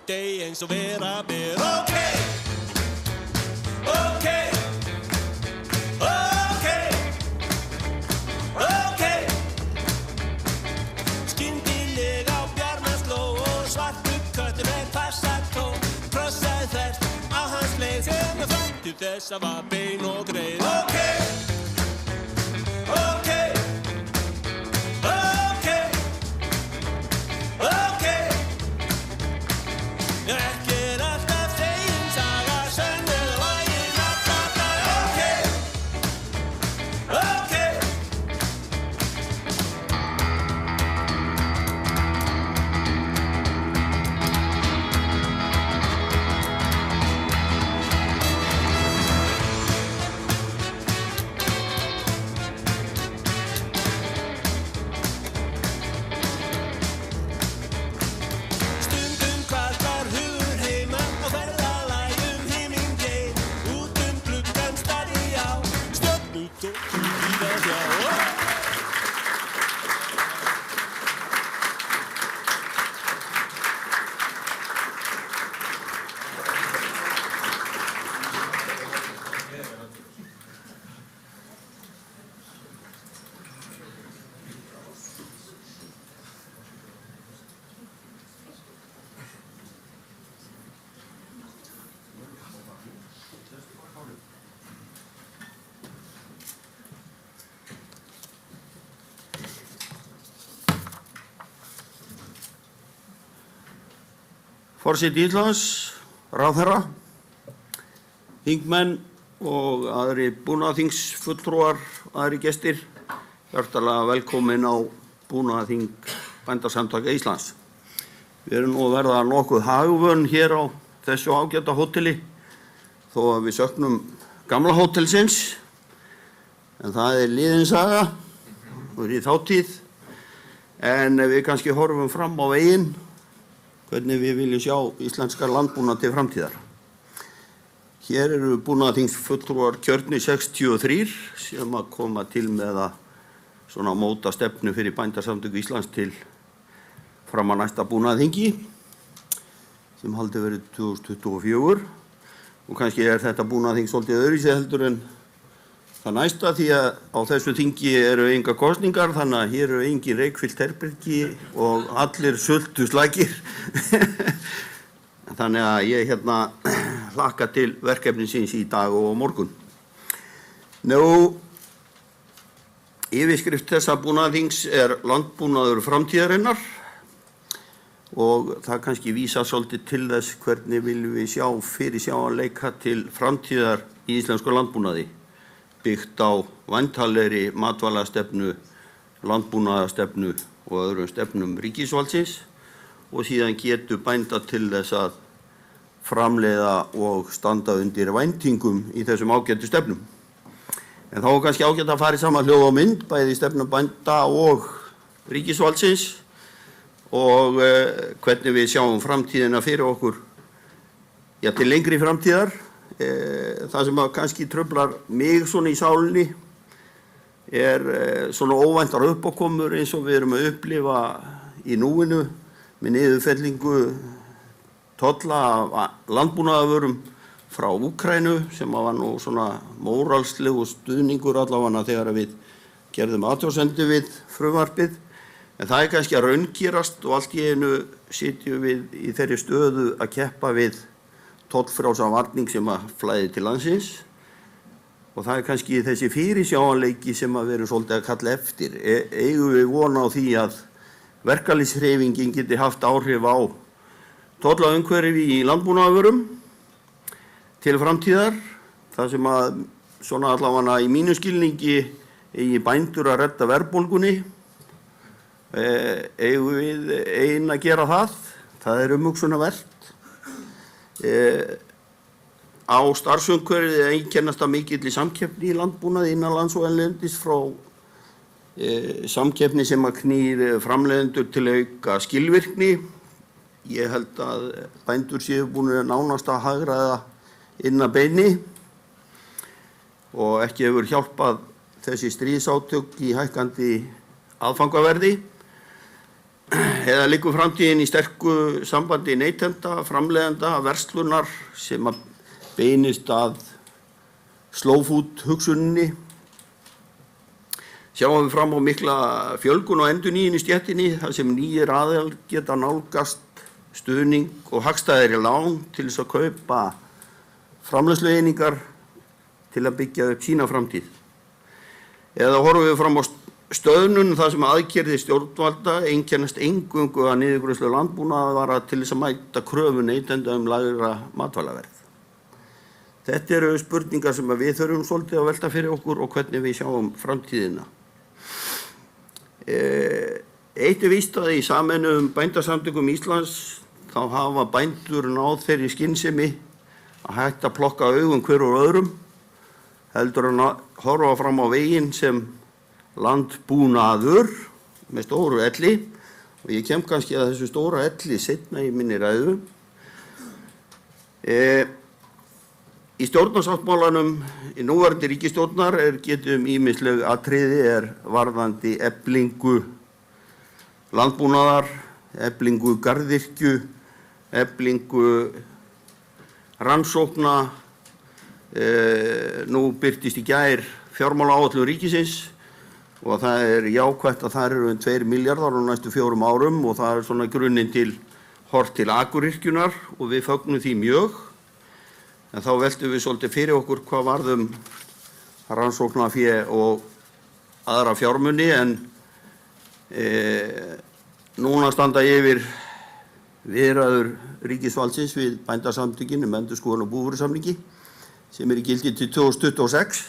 day eins og vera ber. Okay, okay, okay, okay. Skyndilega á Bjarnasló og svartur köttur með passató krossaði þvert á hans leið sem fram til þess að var bein og greið. Okay, okay, okay, okay. Ekki alltaf þegin saga sönn eða lagin alla daga. Okay, okay. Stundum kvartar hugur heima á ferðalagi himingeim. Út gluggann starði ég á stjörnuþotur víða að sjá. Forseti Íslands, ráðherra, þingmenn og aðri búnaðarþingsfulltrúar, aðri gestir, hjartanlega velkomin á búnaðarþing Bændasamtaka Íslands. Við erum nú að verða nokkuð hagvön hér á þessu ágæta hóteli, þó að við söknum gamla hótelsins, en það er liðin saga og í þátíð, en við kannski horfum fram á veginn hvernig við viljum sjá íslenskar landbúnað til framtíðar. Hér eru búnaðarþingsfulltrúar kjörnir 63 sem að koma til með að svona móta stefnu fyrir Bændasamtök Íslands til fram að næsta búnaðarþingi sem haldið verið 2024 og kannski er þetta búnaðarþing svolítið öðruvísi heldur en það næsta því að á þessu þingi eru enga kosningar þannig að hér eru engin reykfyllt herbergi og allir sultuslagir. Þannig að ég hlakka til verkefnisins í dag og á morgun. Nú, yfirskrift þessa búnaðarþings er landbúnaður framtíðarinnar og það kannski vísar svolítið til þess hvernig viljum við sjá fyrirsjáanleika til framtíðar í íslensku landbúnaði. Byggt á væntanlegri matvælastefnu, landbúnaðarstefnu og öðrum stefnum ríkisvaldsins og síðan getur bænda til þess að framleiða og standa undir væntingum í þessum ágætu stefnum. En þá er kannski ágætt að fara í sama hljóð og mynd, bæði stefnu bænda og ríkisvaldsins og hvernig við sjáum framtíðina fyrir okkur til lengri framtíðar. Það sem að kannski truflar mig svona í sálinni er svona óvæntar uppákomur eins og við erum að upplifa í núinu með niðurfellingu tolla af landbúnaðarvörum frá Úkraínu sem var nú svona móralslegu stuðningur allavega þegar við gerðum athugasemdir við frumvarpið. En það er kannski að raungerast og allt í einu sitjum við í þeirri stöðu að keppa við tollfrjálsan varning sem að flæði til landsins og það er kannski þessi fyrirsjáanleiki sem að vera svolítið að kalla eftir. Eigum við vona á því að verkalýðshreyfingin geti haft áhrif á tollaumhverfi í landbúnaðarvörum til framtíðar, þar sem að svona allavega í mínu skilningi eigi bændur að redda verðbólgunni. Eigum við ein að gera það? Það er umhugsunarvert. Á starfsumhverfið einkennast að mikilli samkeppni í landbúnaði innanlands og erlendis frá samkeppni sem að knýr framleiðendur til að auka skilvirkni. Ég held að bændur séu búin nánast að hagræða inn að beini og ekki hefur hjálpað þessi stríðsátök í hækkandi aðfangaverði. eða liggur framtíðin í sterku sambandi neytenda, framleiðenda, verslunar sem að beinist að slow food hugsuninni? Sjáum við fram á mikla fjölgun og endurnýjun í stéttinni þar sem nýir aðilar geta nálgast stuðning og hagstæðari lán til þess að kaupa framleiðslueiningar til að byggja upp sína framtíð. Eða horfum við fram á stöðnun þar sem aðgerðir stjórnvalda einkennast eingöngu að niðurgreiðslu landbúnaðarvara til þess að mæta kröfu neytenda lægra matvælaverð. Þetta eru spurningar sem við þurfum svolítið að velta fyrir okkur og hvernig við sjáum framtíðina. Eitt víst að í sameinuðum bændasamtökum Íslands þá hafa bændur náð þeirri skynsemi að hætta að plokka augum hver úr öðrum, heldur að horfa fram á veginn sem landbúnaður með stóru elli, og ég kem kannski að þessu stóra elli seinna í minni ræðu. Í stjórnarsáttmálanum í núverandi ríkisstjórnar getið ýmisleg atriði varðandi eflingu landbúnaðar, eflingu garðyrkju, eflingu rannsókna. Nú birtist í gær fjármálaáætlun ríkisins og það jákvætt að það eru 2 milljarðar á næstu 4 árum og það svona grunninn til horft til akuryrkjunar og við fögnum því mjög. En þá veltum við svolítið fyrir okkur hvað varðum rannsóknarfé og aðra fjármuni, en núna standa yfir viðræður ríkisvaldsins við bændasamtökin endurskoðun og búvörusamningi sem í gildi til 2026.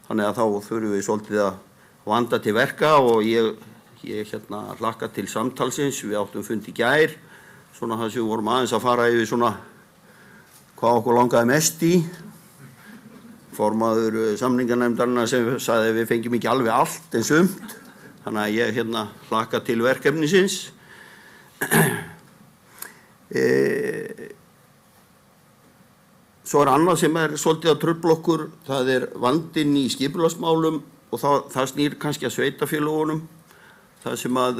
Þannig að þá þurfum við svolítið að vanda til verka og ég hlakka til samtalsins. Við áttum fund í gær, svona þar sem við vorum aðeins að fara yfir svona hvað okkur langaði mest í. Formaður samninganefndarinnar sem sagði að við fengjum ekki alveg allt en sumt. Þannig að ég hlakka til verkefnisins. Svo annað sem svolítið að trufla okkur, það vandinn í skipulagsmálum og það snýr kannski að sveitarfélögunum. Það sem að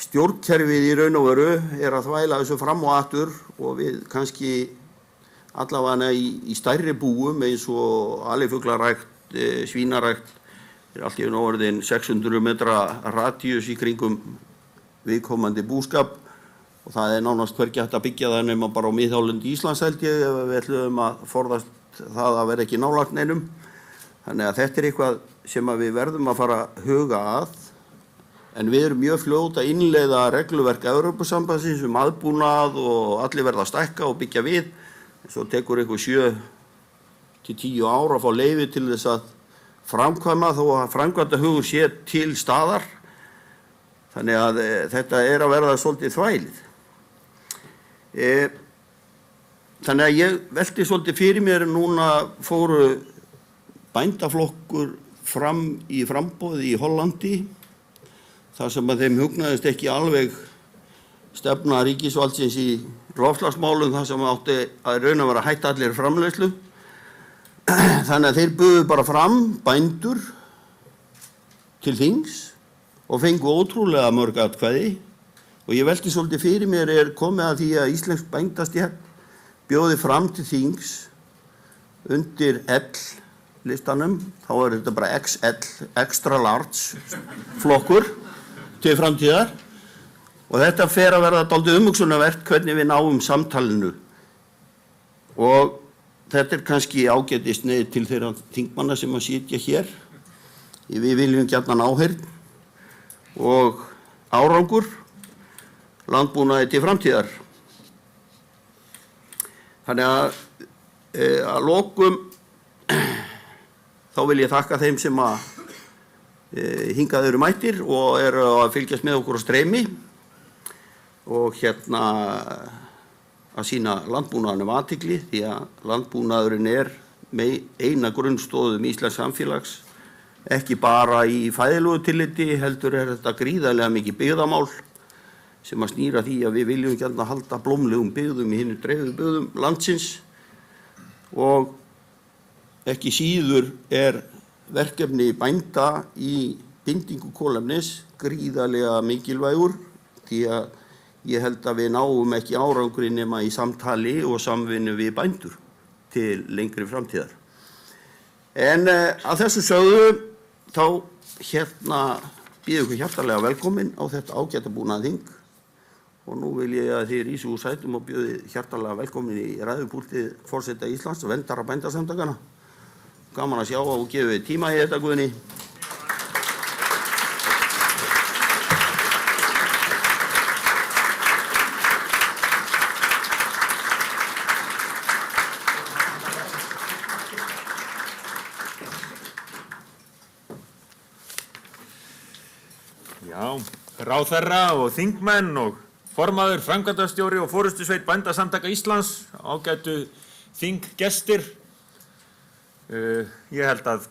stjórnkerfið í raun og veru að þvæla þessu fram og aftur og við kannski allavega í stærri búum eins og alifuglarækt, svínarækt allt í einu orðin 600 metra radíus í kringum viðkomandi búskap og það nánast hvergi hægt að byggja það nema bara á miðhálendi Íslands held ég ef við ætlum að forðast það að vera ekki nálægt neinum. Þannig að þetta eitthvað sem að við verðum að fara að huga að. En við erum mjög fljót að innleiða regluverk Evrópusambandsins aðbúnað og allir verða að stækka og byggja við. Svo tekur eitthvað 7 til 10 ár að fá leyfi til þess að framkvæma þó að framkvæmdahugur sé til staðar. Þannig að þetta að verða svolítið þvælið. Þannig að ég velti svolítið fyrir mér núna fóru bændaflokkur fram í framboði í Hollandi. þar sem að þeim hugnaðist ekki alveg stefna ríkisvaldsins í loftslagsmálum þar sem átti að raun að vera að hætta allir framleiðslu. Þannig að þeir buðu bara fram bændur til þings og fengu ótrúlega mörg atkvæði og ég velti svolítið fyrir mér komið að því að íslensk bændastétt bjóði fram til þings undir L-listanum, þá þetta bara XL, extra large flokkur til framtíðar og þetta fer að verða dálítið umhugsunarvert hvernig við náum samtalinu og þetta kannski ágætist niður til þeirra þingmanna sem að sitja hér. Við viljum gjarnan áheyrn og árangur landbúnaði til framtíðar. Þannig að lokum þá vil ég þakka þeim sem að hingað eru mættir og eru að fylgjast með okkur á streymi og að sýna landbúnaðinum athygli því að landbúnaðurinn eina grunnstoðum íslensks samfélags, ekki bara í fæðilegu tilliti, heldur þetta gríðarlega mikið byggðamál sem að snýra því að við viljum gjarnan halda blómlegum byggðum í hinum dreifðu byggðum landsins og ekki síður verkefni bænda í bindingu kolefnis gríðarlega mikilvægur því að ég held að við náum ekki árangri nema í samtali og samvinnu við bændur til lengri framtíðar. En að þessu sögðu þá býð ykkur hjartanlega velkomin á þetta ágæta búnaðarþing og nú vil ég að þið rísi úr sætum og bjóði hjartanlega velkomin í ræðupúltið forseta Íslands, verndara bændasamtakanna. Gaman að sjá og gefa tíma í þetta, Guðni. Já, ráðherra og þingmenn og formaður, framkvæmdastjóri og forystusveit Bændasamtaka Íslands, ágætu þinggestir. Ég held að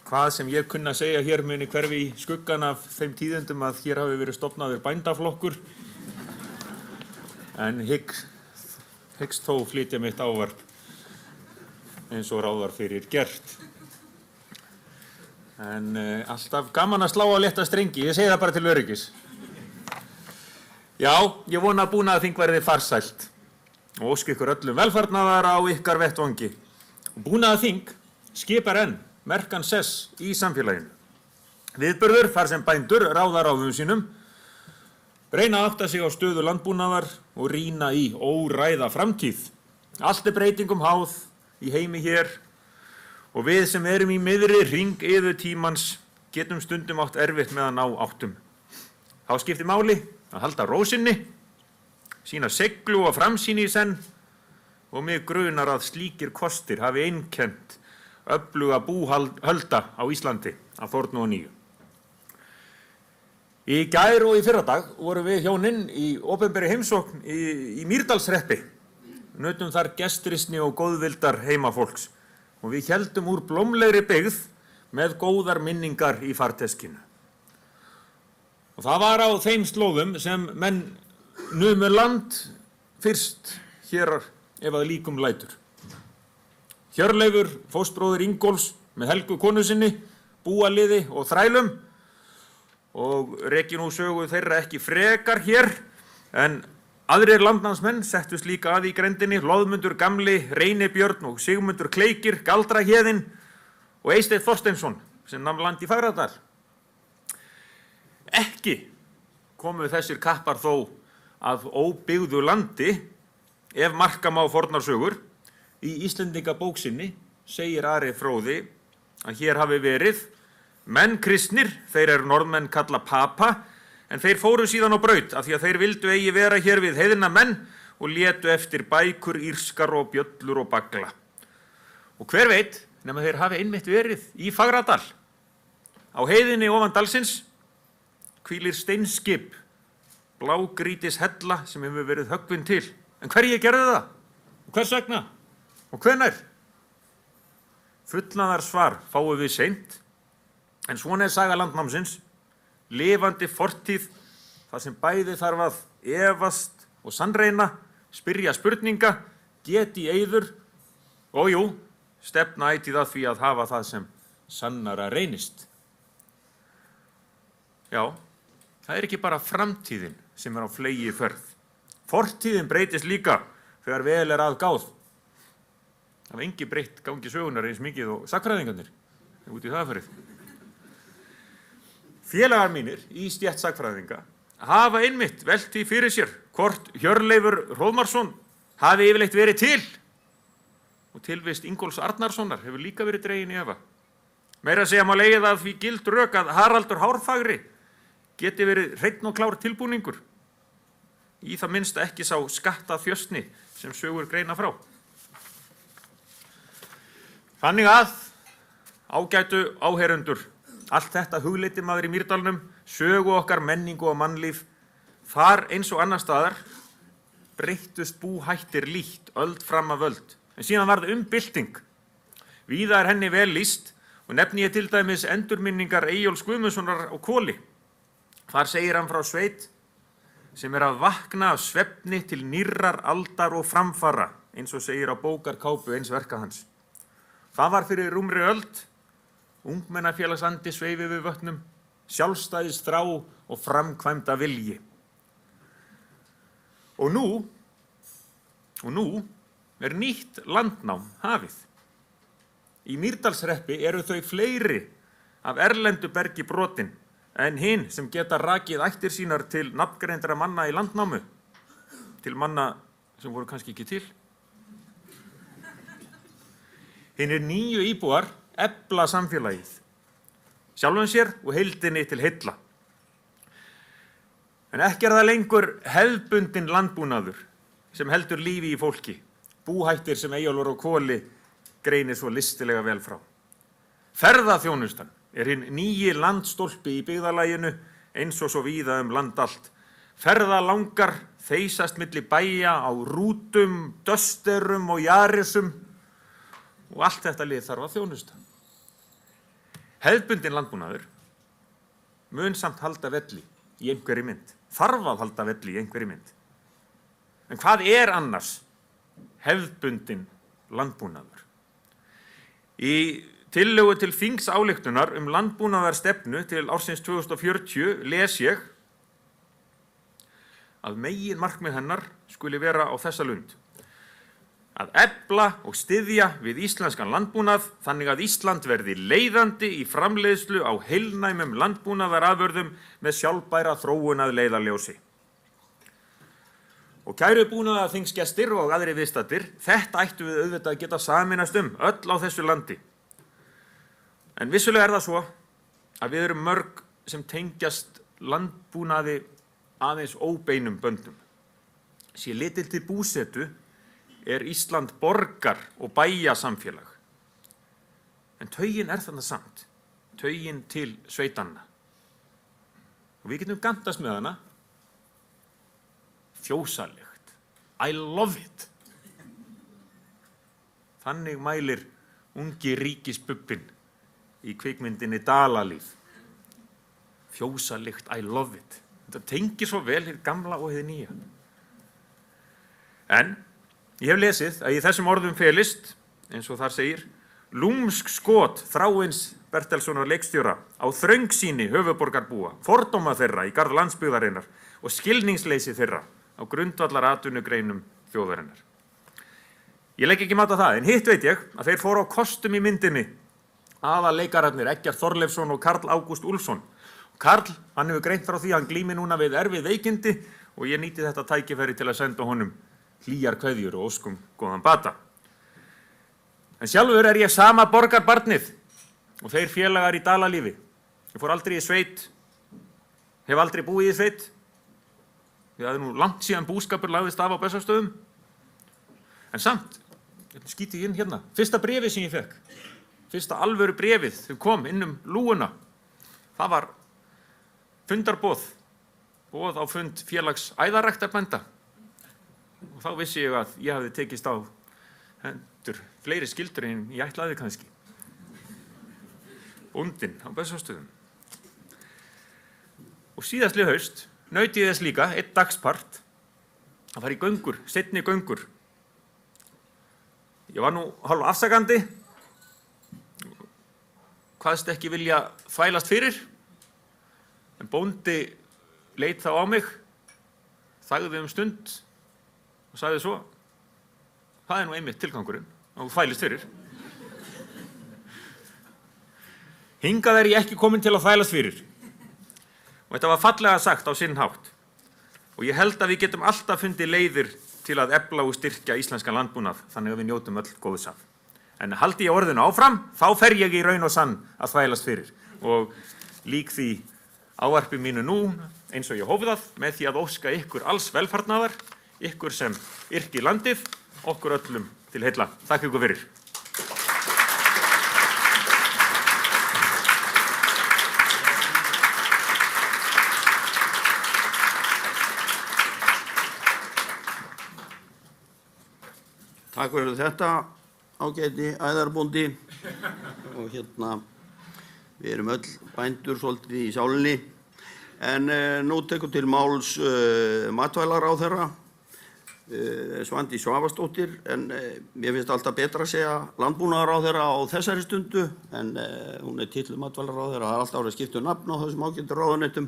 hvað sem ég kunna segja hér muni hverfi í skuggan af þeim tíðindum að hér hafi verið stofnaður bændaflokkur. En hyggst þó flytja mitt ávarp eins og ráð var fyrir gert. En alltaf gaman að slá á létta strengi, ég segi það bara til öryggis. Já, ég vona að búnaðarþing verði farsælt og óska ykkur öllum velfarnaðar á ykkar vettvangi. Búnaðarþing skipar enn merkan sess í samfélaginu. Viðburður þar sem bændur ráða ráðum sínum, reyna að átta sig á stöðu landbúnaðar og rýna í óræða framtíð. Allt breytingum háð í heimi hér og við sem erum í miðri hringiðu tímans getum stundum átt erfitt með að ná áttum. Þá skiptir máli að halda ró sinni, sýna seiglu og framsýni í senn og mig grunar að slíkir kostir hafi einkennt öfluga búhölda á Íslandi að fornu og nýju. Í gær og í fyrradag vorum við hjónin í opinberri heimsókn í Mýrdalshreppi. Nutum þar gestrisni og góðvildar heimafólks og við héldum úr blómlegri byggð með góðar minningar í farteskinu. Og það var á þeim slóðum sem menn numu land fyrst hér ef að líkum lætur. Hjörleifur, fóstbróðir Ingólfs með Helgu konu sinni, búaliði og þrælum og reki nú sögu þeirra ekki frekar hér en aðrir landnámsmenn settust líka að í grendinni, Loðmundur gamli, Reynibjörn og Sigmundur Kleikir, Galdrahéðinn og Eysteinn Þorsteinsson sem nam land í Fagradal. Ekki komu þessir kappar þó að óbyggðu landi ef marka má fornar sögur. Í Íslendingabók sinni segir Ari fróði að hér hafi verið menn kristnir, þeir eru norðmenn kalla papa, en þeir fóru síðan á braut af því að þeir vildu eigi vera hér við heiðina menn og létu eftir bækur, írskar og bjöllur og bagla. Og hver veit, nema þeir hafi einmitt verið í Fagradal. Á heiðinni ofan dalsins hvílir steinskip, blágrýtis hella sem hefur verið höggvin til. En hverjir gerðu það? Og hvers vegna? Og hvenær? Fullnaðar svar fáum við seint, en svona saga landnámsins, lifandi fortíð, þar sem bæði þarf að efast og sannreyna, spyrja spurninga, geti eyður, og jú, stefna ætíð að því að hafa það sem sannara reynist. Já, það ekki bara framtíðin sem á fleygi ferð. Fortíðin breytist líka þegar vel að gáð. Það var engi breytt gangi sögunar eins mikið og sagnfræðingarnir út í það ferið. Félagar mínir í stétt sagnfræðinga hafa einmitt velt því fyrir sér hvort Hjörleifur Hróðmarsson hafi yfirleitt verið til og tilvist Ingólfs Arnarssonar hefur líka verið dregin í efa. Meira að segja má legið að því gild rök að Haraldur Hárfagri geti verið hreinn og klár tilbúningur. Í það minnsta ekki sá skattaþjösni sem sögur greina frá. Þannig að, ágætu áheyrendur, allt þetta hugleiti maður í Mýrdalnum, sögu okkar, menningu og mannlíf, þar eins og annar staðar breyttust búhættir lítt öld fram af öld. En síðan varð bylting. Víða henni vel lýst og nefni ég til dæmis endurminningar Eyjólfs Guðmundssonar á Hvoli. Þar segir hann frá sveit sem að vakna af svefni til nýrrar aldar og framfara, eins og segir á bókarkápu eins verka hans. Það var fyrir rúmri öld, ungmennafélagsandi sveifi við vötnum, sjálfstæðisþrá og framkvæmda vilji. Og nú er nýtt landnám hafið. Í Mýrdalshreppi eru þau fleiri af erlendu bergi brotin en hin sem geta rakið ættir sínar til nafngreindra manna í landnámu, til manna sem voru kannski ekki til. Hinir nýju íbúar efla samfélagið, sjálfum sér og heildinni til heilla. En ekki það lengur hefðbundinn landbúnaður sem heldur lífi í fólki, búhættir sem Eyjólfur á Hvoli greinir svo listilega vel frá. Ferðaþjónustan er hinn nýji landstólpi í byggðarlaginu eins og svo víða land allt. Ferðalangar þeysast milli bæja á rútum, dösterum og jarisum og allt þetta lið þarf að þjónusta. Hefðbundinn landbúnaður mun samt halda velli í einhverri mynd, þarf að halda velli í einhverri mynd. En hvað er annars hefðbundinn landbúnaður? Í tillögu til þingsályktunar landbúnaðarstefnu til ársins 2040 les ég að meginmarkmið hennar skuli vera á þessa lund: að efla og styðja við íslenskan landbúnað þannig að Ísland verði leiðandi í framleiðslu á heilnæmum landbúnaðarafurðum með sjálfbæra þróun að leiðarljósi. Og kæru búnaðarþingsgestir og aðrir viðstaddir, þetta ættum við auðvitað að geta sameinast öll á þessu landi. En vissulega er það svo að við erum mörg sem tengjast landbúnaði aðeins óbeinum böndum. Sé litið til búsetu er Ísland borgar- og bæjasamfélag. En taugin er þarna samt, taugin til sveitanna. Og við getum gantast með hana. Fjósalegt. I love it. Þannig mælir ungi ríkisbubbinn í kvikmyndinni Dalalíf. Fjósalegt, I love it. Þetta tengir svo vel hið gamla og hið nýja. En ég hef lesið að í þessum orðum felist, eins og þar segir, lúmsk skot Þráins Bertelssonar leikstjóra á þröngsýni höfuðborgarbúa, fordóma þeirra í garð landsbyggðarinnar og skilningsleysi þeirra á grundvallaratvinnugreinum þjóðarinnar. Ég legg ekki mat á það, en hitt veit ég að þeir fóru á kostum í myndinni aðalleikararnir Eggert Þorleifsson og Karl Ágúst Úlfsson. Karl, hann hefur greint frá því að hann glími núna við erfið veikindi og ég nýti þetta tækifæri til að senda honum hlýjar kveðjur og óskum góðan bata. En sjálfur er ég sama borgarbarnið og þeir félagar í Dalalífi. Ég fór aldrei í sveit, hef aldrei búið í sveit. Það er nú langt síðan búskapur lagðist af á Bessastöðum. En samt, skýti ég inn hérna, fyrsta bréfið sem ég fekk, fyrsta alvöru bréfið sem kom inn lúguna, það var fundarboð, boð á fund félags æðarræktarbænda. Og þá vissi ég að ég hafði tekist á hendur fleiri skyldur en ég ætlaði kannski. Bóndinn á Bessastöðum. Og síðastlið haust naut ég þess líka einn dagspart að fara í göngur, seinni göngur. Ég var nú hálf afsakandi, kvaðst ekki vilja þvælast fyrir, en bóndi leit þá á mig, þagði stund og sagði svo: það er nú einmitt tilgangurinn, og þvælist fyrir. Hingað er ég ekki komin til að þvælast fyrir. Og þetta var fallega sagt á sinn hátt. Og ég held að við getum alltaf fundið leiðir til að efla og styrkja íslenskan landbúnað, þannig að við njótum öll góðs af. En haldi ég orðinu áfram, þá fer ég í raun og sann að þvælast fyrir. Og lík því ávarpi mínu nú, eins og ég hóf það, með því að óska ykkur alls velfarnaðar, ykkur sem yrki landið, okkur öllum til heilla. Þakka ykkur fyrir. Takk fyrir þetta, ágæti æðarbóndi. Og við erum öll bændur svolítið í sálinni. En nú tekur til máls matvælaráðherra Svandís Svavarsdóttir, en mér finnst alltaf betra að segja landbúnaðarráðherra á þessari stundu, en hún titluð matvælaráðherra, það alltaf árið skiptu nafn á þessum ágætu ráðuneytum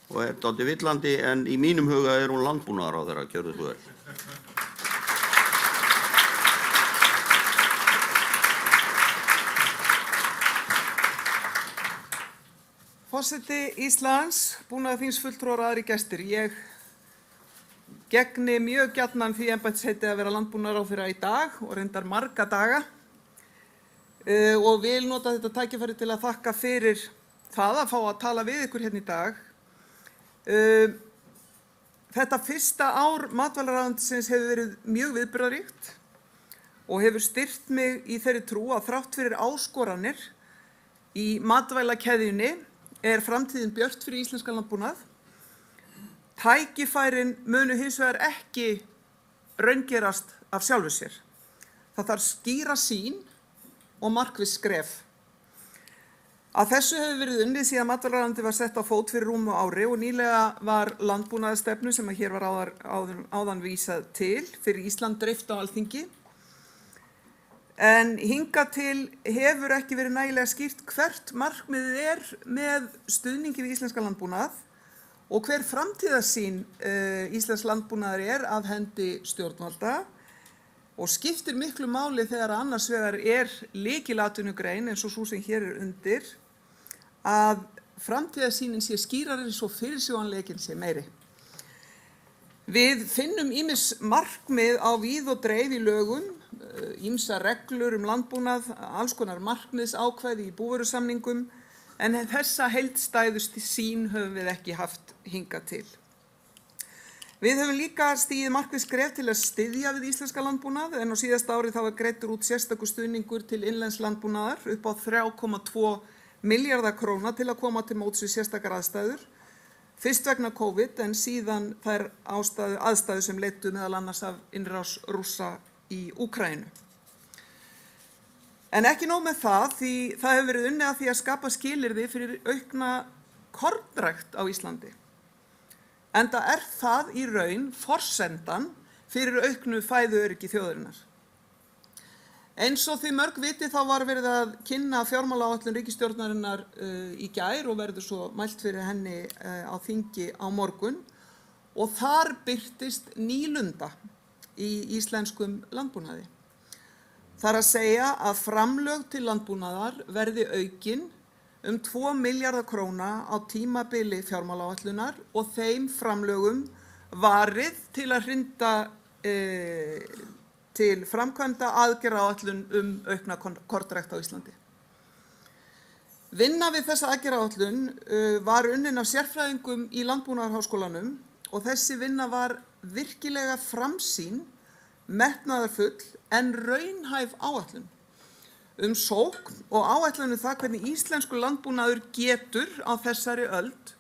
og dálítið villandi, en í mínum huga hún landbúnaðarráðherra, gjörðu svo vel. Forseti Íslands, búnaðarþingsfulltrúar og aðrir gestir, ég gegni mjög gjarnan því embættisheiti að vera landbúnaðarráðherra í dag og reyndar marga daga og vil nota þetta tækifæri til að þakka fyrir það að fá að tala við ykkur hérna í dag. Þetta fyrsta ár matvælaráðuneytisins hefur verið mjög viðburðaríkt og hefur styrkt mig í þeirri trú að þrátt fyrir áskoranir í matvælakeðjunni framtíðin björt fyrir íslenskan landbúnað. Tækifærin munu hins vegar ekki raungerast af sjálfu sér. Það þarf skýra sýn og markviss skref. Að þessu hefur verið unnið síðan matvælaráðuneytið var sett á fót fyrir rúmu ári og nýlega var landbúnaðarstefnu sem hér var áðan vísað til fyrir Ísland dreift á Alþingi. En hingað til hefur ekki verið nægilega skýrt hvert markmiðið með stuðningi við íslenska landbúnað og hver framtíðarsýn íslensks landbúnaðar af hendi stjórnvalda og skiptir miklu máli þegar annars vegar lykilatvinnugrein eins og sú sem hér undir að framtíðarsýnin sé skýrari svo fyrirsjáanleikinn sé meiri. Við finnum ýmis markmið á víð og dreif í lögum, ýmsar reglur landbúnað, alls konar markmiðsákvæði í búvörusamningum, en þessa heildstæðu sýn höfum við ekki haft hingað til. Við höfum líka stigið markviss skref til að styðja við íslenska landbúnað, en á síðasta ári þá var greiddur út sérstakur stuðningur til innlends landbúnaðar upp á 3,2 milljarða króna til að koma til móts við sérstakar aðstæður. Fyrst vegna COVID, en síðan þær aðstæður sem leiddu meðal annars af innrás Rússa í Úkraínu. En ekki nóg með það, því það hefur verið unnið að því að skapa skilyrði fyrir aukna kornrækt á Íslandi. Enda það í raun forsendan fyrir auknu fæðuöryggi þjóðarinnar. Eins og þið mörg vitið þá var verið að kynna fjármálaáætlun ríkisstjórnarinnar í gær og verður svo mælt fyrir henni á þingi á morgun og þar birtist nýlunda í íslenskum landbúnaði. Það að segja að framlög til landbúnaðar verði aukin 2 milljarða króna á tímabili fjármálaáætlunar og þeim framlögum varið til að hrinda til framkvæmda aðgerðaáætlun aukna kornrækt á Íslandi. Vinna við þessa aðgerðaáætlun var unnin af sérfræðingum í Landbúnaðarháskólanum og þessi vinna var virkilega framsýn, metnaðarfull en raunhæf áætlun sókn og áætlun það hvernig íslenskur landbúnaður getur á þessari öld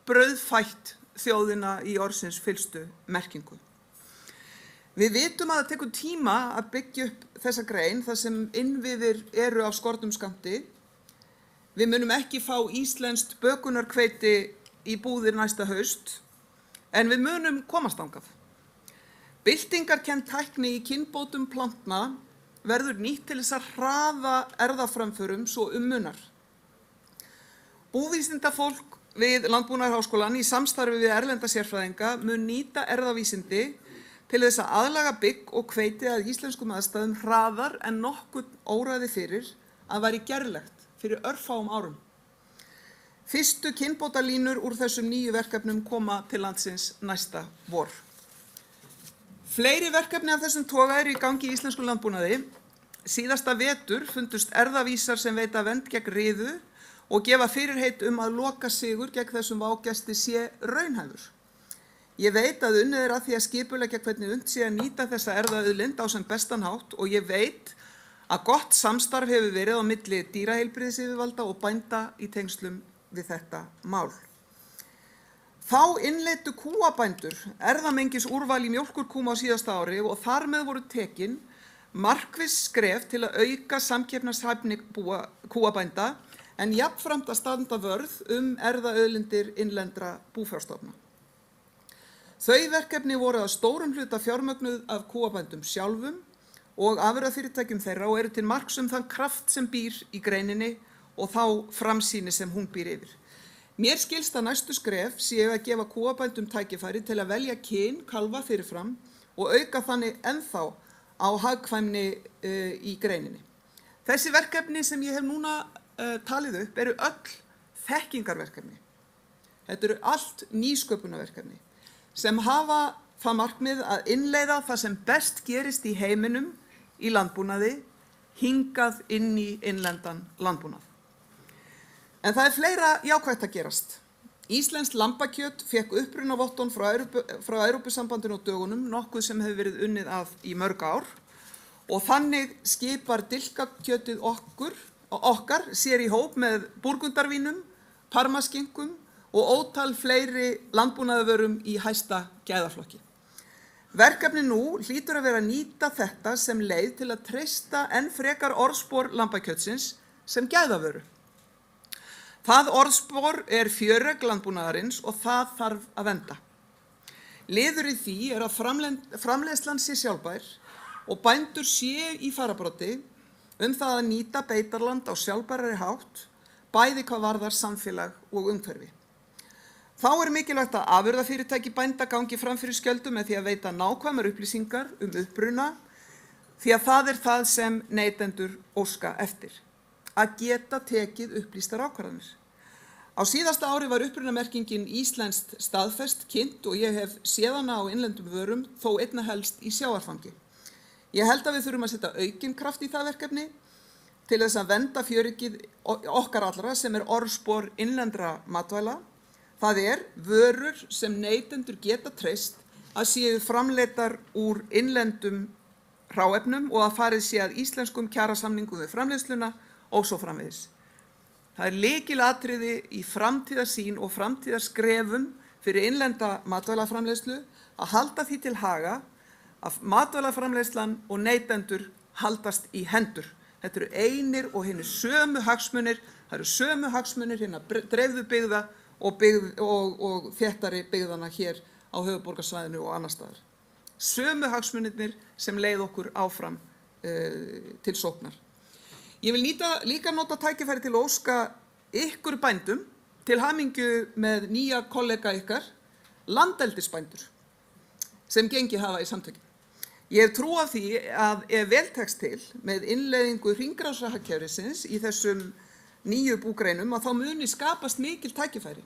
brauðfætt þjóðina í orðsins fyllstu merkingu. Við vitum að það tekur tíma að byggja upp þessa grein þar sem innviðir eru af skornum skammti. Við munum ekki fá íslenskt bökunarhveiti í búðir næsta haust, en við munum komast þangað. Byltingarkennd tækni í kynbótum plantna verður nýtt til þess að hraða erfðaframförum svo munar. Búvísindafólk við Landbúnaðarháskólann í samstarfi við erlenda sérfræðinga mun nýta erfðavísindi til þess að aðlaga bygg og hveiti að íslenskum aðstæðum hraðar en nokkurn óraði fyrir að væri gerlegt fyrir örfáum árum. Fyrstu kynbótalínur úr þessum nýju verkefnum koma til landsins næsta vor. Fleiri verkefni af þessum toga eru í gangi í íslenskum landbúnaði. Síðasta vetur fundust erfðavísar sem veita vernd gegn riðu og gefa fyrirheit að loka sigur gegn þessum vágesti sé raunhæfur. Ég veit að unnið að því að skipuleggja hvernig unnt sé að nýta þessa erfðaauðlind á sem bestan hátt og ég veit að gott samstarf hefur verið á milli dýraheilbrigðisyfirvalda og bænda í tengslum við þetta mál. Þá innleiddu kúabændur erfðamengisúrval í mjólkurkúm á síðasta ári og þar með voru tekin markviss skref til að auka samkeppnishæfni kúabænda en jafnframt að standa vörð erfðaauðlindir innlendra búfjárstofna. Þau verkefni voru að stórum hluta fjármögnuð af kúabændum sjálfum og afurðafyrirtækjum þeirra og eru til marks þann kraft sem býr í greininni og þá framsýni sem hún býr yfir. Mér skilst að næstu skref séu að gefa kúabændum tækifæri til að velja kyn kalfa fyrirfram og auka þannig ennþá á hagkvæmni í greininni. Þessi verkefni sem ég hef núna talið upp eru öll þekkingarverkefni. Þetta eru allt nýsköpunarverkefni sem hafa það markmið að innleiða það sem best gerist í heiminum í landbúnaði hingað inn í innlendan landbúnað. En það fleira jákvætt að gerast. Íslenskt lambakjöt fékk upprunavottorð frá Evrópusambandinu á dögunum, nokkuð sem hefur verið unnið að í mörg ár og þannig skipar dilkakjötið okkar sér í hóp með búrgundarvínum, parmaskinnkum og ótal fleiri landbúnaðarvörum í hæsta gæðaflokki. Verkefni nú hlýtur að vera að nýta þetta sem leið til að treysta enn frekar orðspor lambakjötsins sem gæðavöru. Það orðspor er fjöregg landbúnaðarins og það þarf að vernda. Liður í því er að framleiðslan sé sjálfbær og bændur séu í fararbroddi það að nýta beitarland á sjálfbærari hátt, bæði hvað varðar samfélag og umhverfi. Þá er mikilvægt að afurðafyrirtæki bænda gangi fram fyrir skjöldu með því að veita nákvæmar upplýsingar uppruna, því að það er það sem neytendur óska eftir, að geta tekið upplýstar ákvarðanir. Á síðasta ári var upprunamerkingin íslenskt staðfest kynnt og ég hef séð hana á innlendum vörum, þó einna helst í sjávarfangi. Ég held að við þurfum að setja aukinn kraft í það verkefni til þess að vernda fjöreggið okkar allra sem er orðspor innlendra matvæla. Það er vörur sem neytendur geta treyst að séu framleiddar úr innlendum hráefnum og að farið sé að íslenskum kjarasamningum við framleiðsluna og svo framvegis. Það er lykilatriði í framtíðarsýn og framtíðarskrefum fyrir innlenda matvælaframleiðslu að halda því til haga að matvælaframleiðslan og neytendur haldast í hendur. Þetta eru einir og hinir sömu hagsmunir, það eru sömu hagsmunir hinna dreifðu byggða og þéttari byggðana hér á höfuðborgarsvæðinu og annar staðar. Sömu hagsmunirnir sem leið okkur áfram til sóknar. Ég vil líka nota tækifæri til að óska ykkur bændum til hamingju með nýja kollega ykkar, landeldisbændur, sem gengið hafa í samtökin. Ég hef trú af því að ef vel tekst til með innleiðingu hringrásarhagkerfisins í þessum nýju búgreinum að þá muni skapast mikil tækifæri.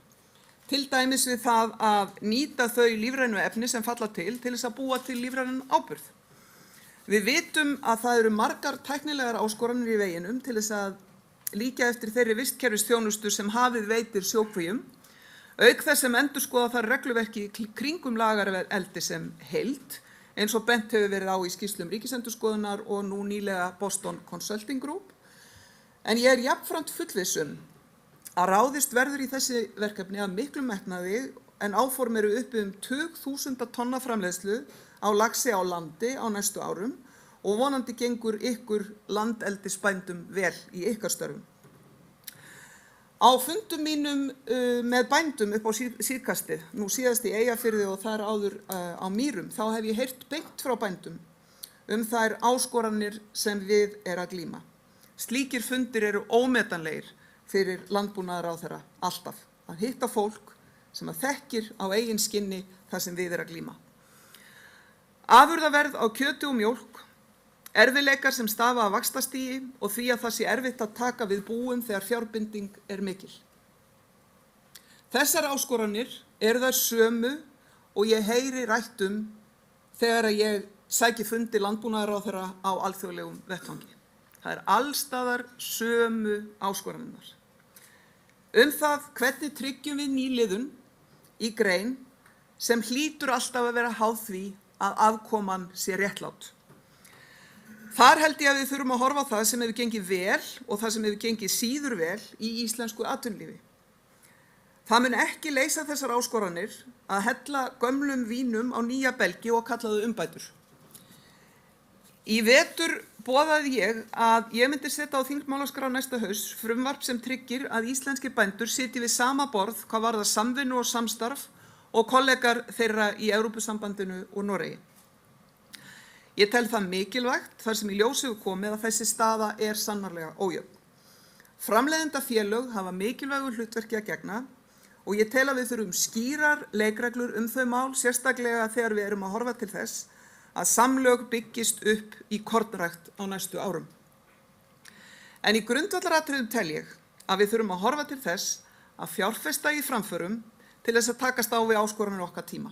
Til dæmis við það að nýta þau lífrænu efni sem falla til þess að búa til lífrænan áburð. Við vitum að það eru margar tæknilegar áskoranir í veginum til þess að líkja eftir þeirri vistkerfisþjónustu sem hafið veitir sjókvíum, auk þess sem endurskoða þar regluverki kringum lagareldi sem heild, eins og bent hefur verið á í skýrslum Ríkisendurskoðunar og nú nýlega Boston Consulting Group. En ég er jafnframt fullviss að ráðist verður í þessi verkefni af miklum metnaði en áform eru uppi tugþúsunda tonna framleiðslu á laxi á landi á næstu árum og vonandi gengur ykkur landeldisbændum vel í ykkar störfum. Á fundum mínum með bændum upp á síðkastið, nú síðast í Eyjafirði og þar áður á Mýrum, þá hef ég heyrt beint frá bændum þær áskoranir sem við er að glíma. Slíkir fundir eru ómetanlegir fyrir landbúnaðarráðherra alltaf, að hitta fólk sem að þekkir á eigin skinni það sem við er að glíma. Afurðaverð á kjöti og mjólk, erfiðleikar sem stafa af vaxtastigi og því að það sé erfitt að taka við búum þegar fjárbinding er mikil. Þessar áskoranir eru þær sömu og ég heyri rætt þegar ég sæki fundi landbúnaðarráðherra á alþjóðlegum vettvangi. Það er allstaðar sömu áskoranirnar. Það hvernig tryggjum við nýliðun í grein sem hlýtur alltaf að vera háð því að afkoman sé réttlát. Þar held ég að við þurfum að horfa á það sem hefur gengið vel og það sem hefur gengið síður vel í íslensku atvinnulífi. Það mun ekki leysa þessar áskoranir að hella gömlum vínum á nýja belgi og kalla þau umbætur. Í vetur boðaði ég að ég myndi setja á þingmálaskrá næsta haust frumvarp sem tryggir að íslenskir bændur sitji við sama borð hvað varðar samvinnu og samstarf og kollegar þeirra í Evrópusambandinu og Noregi. Ég tel það mikilvægt þar sem í ljós hefur komið að þessi staða er sannarlega ójöfn. Framleiðendafélög hafa mikilvægu hlutverki að gegna og ég tel að við þurfum skýrar leikreglur þau mál, sérstaklega þegar við erum að horfa til þess að samlög byggist upp í kornrækt á næstu árum. En í grundvallaratriðum tel ég að við þurfum að horfa til þess að fjárfesta í framförum til þess að takast á við áskoranir okkar tíma.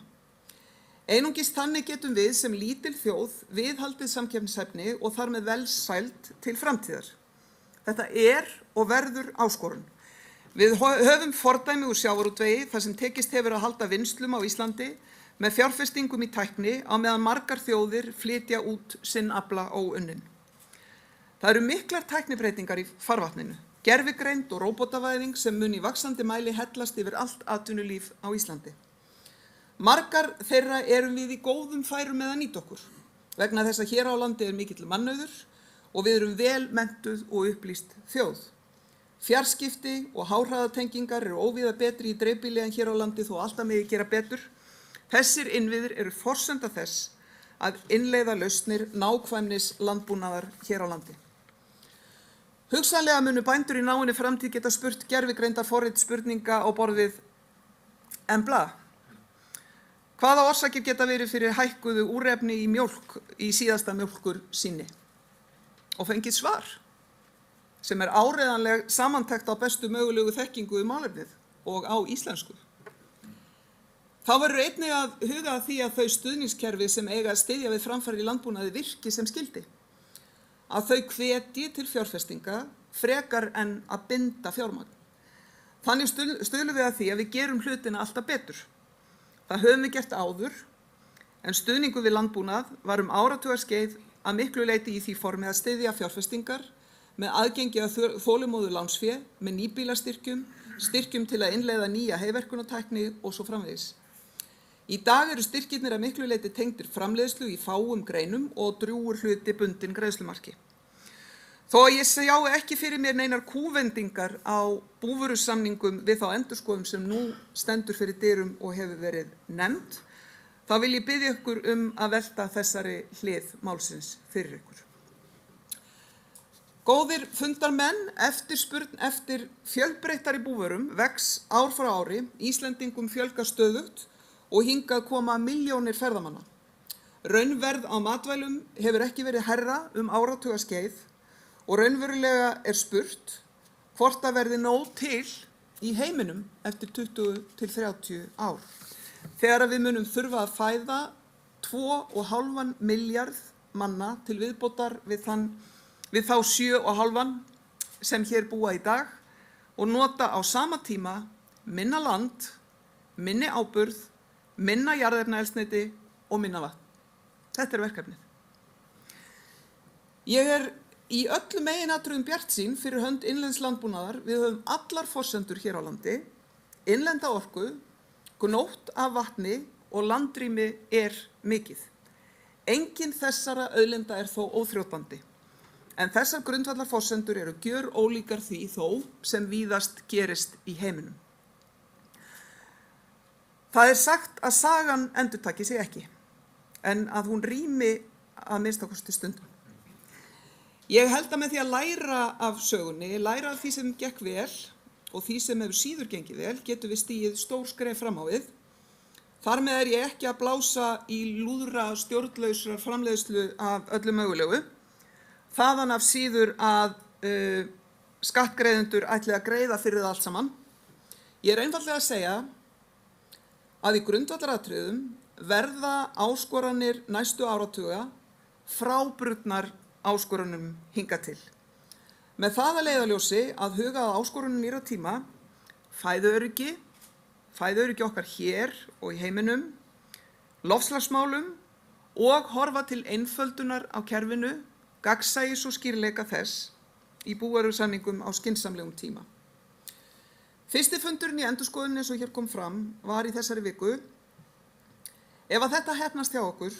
Einungis þannig getum við sem lítil þjóð viðhaldið samkeppnishæfni og þar með velsæld til framtíðar. Þetta er og verður áskorun. Við höfum fordæmi úr sjávarútvegi þar sem tekist hefur að halda vinnslum á Íslandi með fjárfestingum í tækni á meðan margar þjóðir flytja út sinn afla óunnin. Það eru miklar tæknibreytingar í farvatninu, gervigreind og róbótavæðing sem mun í vaxandi mæli hellast yfir allt atvinnulíf á Íslandi. Margar þeirra erum við í góðum færum með að nýta okkur, vegna þess að hér á landi er mikill mannauður og við erum vel menntuð og upplýst þjóð. Fjarskipti og háhraðatengingar eru óvíða betri í dreifbýli en hér á landi þó alltaf megi gera betur. Þessir innviðir eru forsenda þess að innleiða lausnir nákvæmnis landbúnaðar hér á landi. Hugsanlega munu bændur í náinni framtíð geta spurt gervigreindar forrit spurninga á borð við Embla. Hvaða orsakir geta verið fyrir hækkuðu úrefni í mjólk í síðasta mjólkursýni? Og fengið svar, sem er áreiðanleg samantekt á bestu mögulegu þekkingu málefnið og á íslensku. Þá verður einnig að huga að því að þau stuðningskerfi sem eiga að styðja við framfarir í landbúnaði virki sem skyldi. Að þau hvetji til fjárfestinga frekar en að binda fjármagn. Þannig stuðlum við að því að við gerum hlutina alltaf betur. Það höfum við gert áður, en stuðningur við landbúnað var áratugaskeið að miklu leyti í því formi að styðja fjárfestingar með aðgengi að þolinmóðu lánsfé, með nýbílastyrkjum, styrkjum til að innleiða nýja heyverkunartækni og svo framvegis. Í dag eru styrkirnir að miklu leyti tengdir framleiðslu í fáum greinum og drjúgur hluti bundinn greiðslumarki. Þó að ég sjái ekki fyrir mér neinar kúvendingar á búvörusamningum við þá endurskoðun sem nú stendur fyrir dyrum og hefur verið nefnd, þá vil ég biðja ykkur að velta þessari hlið málsins fyrir ykkur. Góðir fundarmenn, eftirspurn eftir fjölbreyttari búvörum vex ár frá ári, Íslendingum fjölgar stöðugt og hingað koma milljónir ferðamanna. Raunverð á matvælum hefur ekki verið hærra áratugaskeið og raunverulega er spurt hvort það verði nóg til í heiminum eftir 20 til 30 ár. Þegar við munum þurfa að fæða 2,5 milljarð manna til viðbótar við þá 7,5 sem hér búa í dag og nota á sama tíma minna land, minni áburð, minna jarðefnaeldsneyti og minna vatn. Þetta er verkefnið. Ég er í öllum meginatriðum bjartsýn fyrir hönd innlends landbúnaðar. Við höfum allar forsendur hér á landi, innlenda orku, gnótt af vatni og landrými er mikið. Engin þessara auðlinda er þó óþrjótandi, en þessar grundvallarforsendur eru gjörólíkar því þó sem víðast gerist í heiminum. Það er sagt að sagan endurtaki sig ekki, en að hún rími að minnsta kosti stundum. Ég held að með því að læra af sögunni, læra af því sem gekk vel og því sem hefur síður gengið vel, getum við stigið stór skref fram á við. Þar með er ég ekki að blása í lúðra stjórnlausrar framleiðslu af öllu mögulegu. Þaðan af síður að skattgreiðendur ætli að greiða fyrir það allt saman. Ég er einfaldlega að segja að í grundvallaratriðum verða áskoranir næstu áratuga frábrugðnar áskorunum hingað til. Með það að leiðarljósi að huga að áskorunum nýrra tíma, fæðuöryggi okkar hér og í heiminum, loftslagsmálum og horfa til einföldunar á kerfinu, gagnsæis og skýrleika þess í búvörusamningum á skynsamlegum tíma. Fyrsti fundurinn í endurskoðun eins og hér kom fram var í þessari viku. Ef að þetta heppnast hjá okkur,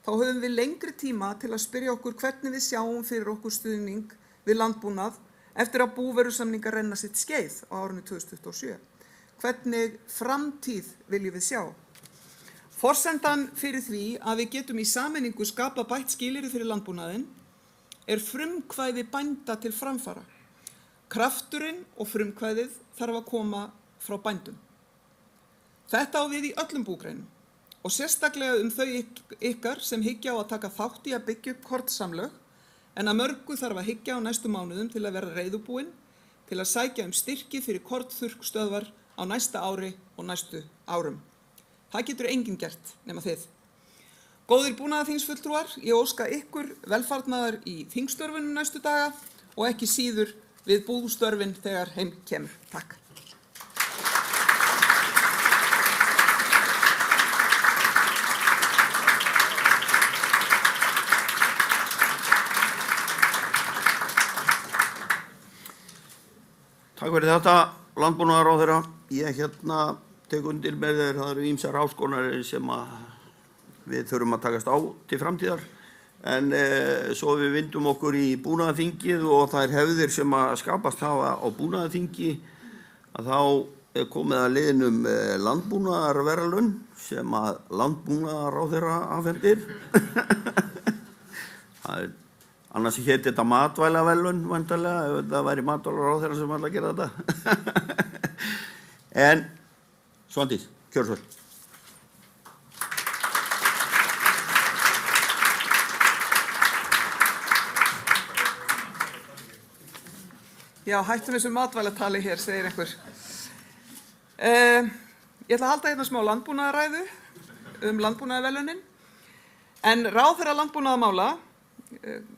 þá höfum við lengri tíma til að spyrja okkur hvernig við sjáum fyrir okkur stuðning við landbúnað eftir að búvörusamningar renna sitt skeið á árinu 2027. hvernig framtíð viljum við sjá? Forsendan fyrir því að við getum í sameiningu skapa bætt skilyrði fyrir landbúnaðinn er frumkvæði bænda til framfara. Krafturinn og frumkvæðið þarf að koma frá bændum. Þetta á við í öllum búgreinum og sérstaklega þau ykkar sem hyggja á að taka þátt í að byggja upp kornsamlög en að mörgu þarf að hyggja á næstu mánuðum til að vera reiðubúin til að sækja styrki fyrir kornþurrkstöðvar á næsta ári og næstu árum. Það getur enginn gert nema þið. Góðir búnaðarþingsfulltrúar, ég óska ykkur velfarnaðar í þingstörfunum næstu daga og ekki síður við bústörfin þegar heim kemur. Takk. Takk fyrir þetta, landbúnaðarráðherra. Ég tek undir með þér, það eru ýmsar áskoranir sem við þurfum að takast á til framtíðar. En svo við vindum okkur í búnaðarþingið og þær hefðir sem að skapast hafa á búnaðarþingi, að þá er komið að liðnum landbúnaðarverðlaun sem að landbúnaðarráðherra afhendir. Það er annars héti þetta matvælaverðlaun væntanlega, ef það væri matvælaráðherra sem ætla að gera þetta. En Svandís, kjörðu svo. Já, hættum þessu matvælatali hér, segir einhver. Ég ætla að halda hérna smá landbúnaðarræðu landbúnaðarverðlaunin. En ráðherra landbúnaðarmála,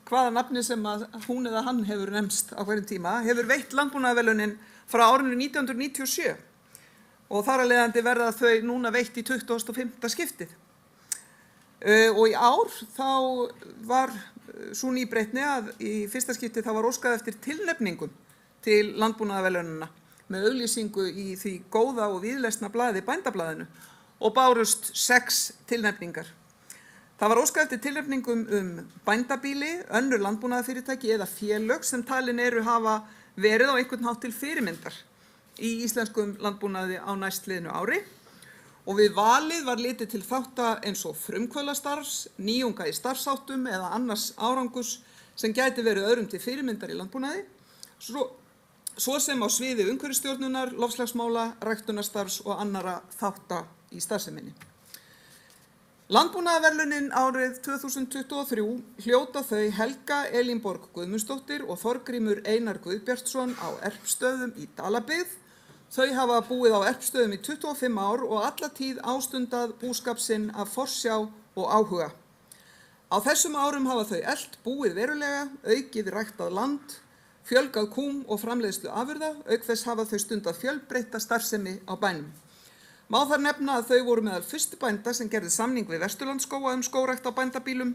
hvaða nafni sem að hún eða hann hefur nefnst á hverjum tíma, hefur veitt landbúnaðarverðlaunin frá árinu 1997 og þar af leiðandi verða þau núna veitt í 25. skiptið. Og í ár þá var sú nýbreytni að í fyrsta skiptið þá var óskað eftir tilnefningum til landbúnaðarverðlaunanna með auglýsingu í því góða og víðlesna blaði Bændablaðinu og bárust 6 tilnefningar. Það var óskað eftir tilnefningum bændabíli, önnur landbúnaðarfyrirtæki eða félög sem talin eru hafa verið á einhvern hátt til fyrirmyndar í íslenskum landbúnaði á næstliðnu ári og við valið var litið til þátta eins og frumkvöðlastarfs, nýjunga í starfsháttum eða annars árangurs sem gæti verið öðrum til fyrirmyndar í landbúnaði, svo sem á sviði umhverfisstjórnunar, loftslagsmála, ræktunarstarfs og annarra þátta í starfseminni. Landbúnaðarverðlaunin árið 2023 hljóta þau Helga Elínborg Guðmundsdóttir og Þorgrímur Einar Guðbjartsson á Erpsstöðum í Dalabyggð. Þau hafa búið á Erpsstöðum í 25 ár og alla tíð ástundað búskap sinn af forsjá og áhuga. Á þessum árum hafa þau elt búið verulega, aukið ræktað land, fjölgað kúm og framleiðslu afurða, auk þess hafa þau stundað fjölbreytta starfsemi á bænum. Má þar nefna að þau voru meðal fyrstu bænda sem gerði samning við Vesturlandsskóga skógrækt á bændabílum.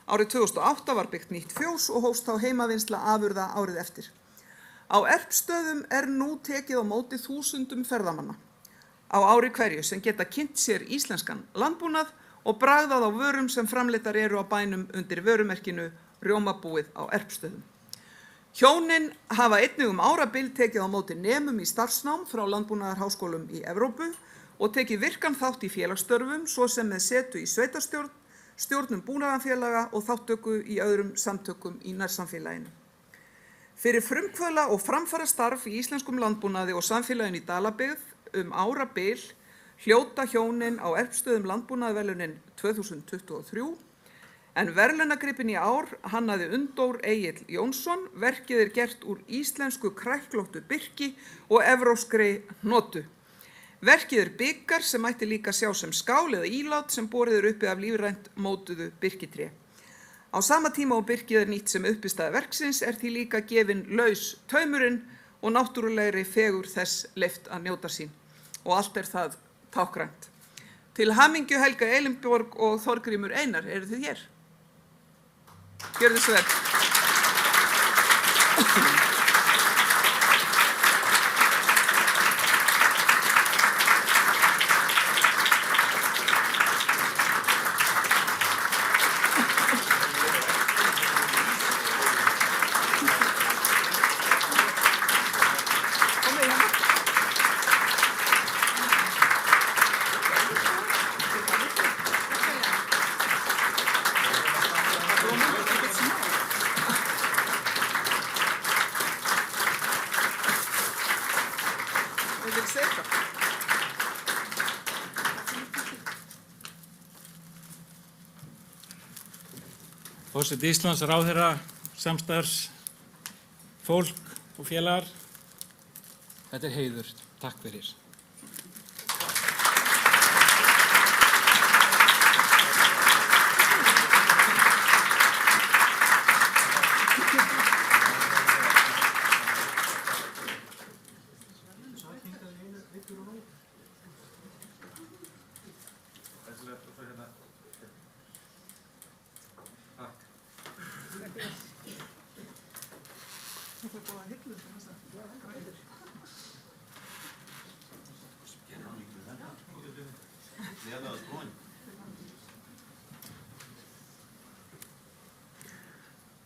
Árið 2008 var byggt nýtt fjós og hófst þá heimavinnsla afurða árið eftir. Á Erpsstöðum er nú tekið á móti þúsundum ferðamanna á ári hverju sem geta kynnt sér íslenskan landbúnað og bragðað á vörum sem framleiddar eru á bænum undir vörumerkinu Rjómabúið á Erpsstöðum. Hjónin hafa einnig árabil tekið á móti nemum í starfsnám frá landbúnaðarháskólum í Evrópu og tekið virkan þátt í félagsstörfum, svo sem með setu í sveitarstjórn, stjórnum búnaðarfélaga og þátttöku í öðrum samtökum í nærsamfélaginu. Fyrir frumkvöðla og framfarastarf í íslenskum landbúnaði og samfélaginu í Dalabyggð árabil hljóta hjónin á Erpsstöðum landbúnaðarverðlaunin 2023, en verðlaunagripinn í ár hannaði Unndór Egill Jónsson. Verkið er gert úr íslensku kræklóttu birki og evrópskri hnotu. Verkið er bikar sem mætti líka sjá sem skál eða ílát sem borið er uppi af lífrænt mótuðu birkitré. Á sama tíma og birkið er nýtt sem uppistaða verksins er því líka gefinn laus taumurinn og náttúrulegri fegur þess leyft að njóta sín. Og allt er það tákrænt. Til hamingju Helga Elínborg og Þorgrímur Einar, eru þið hér? Gjörðu svo vel. Forseti Íslands, ráðherra, samstarfs, fólk og félagar. Þetta heiður. Takk fyrir.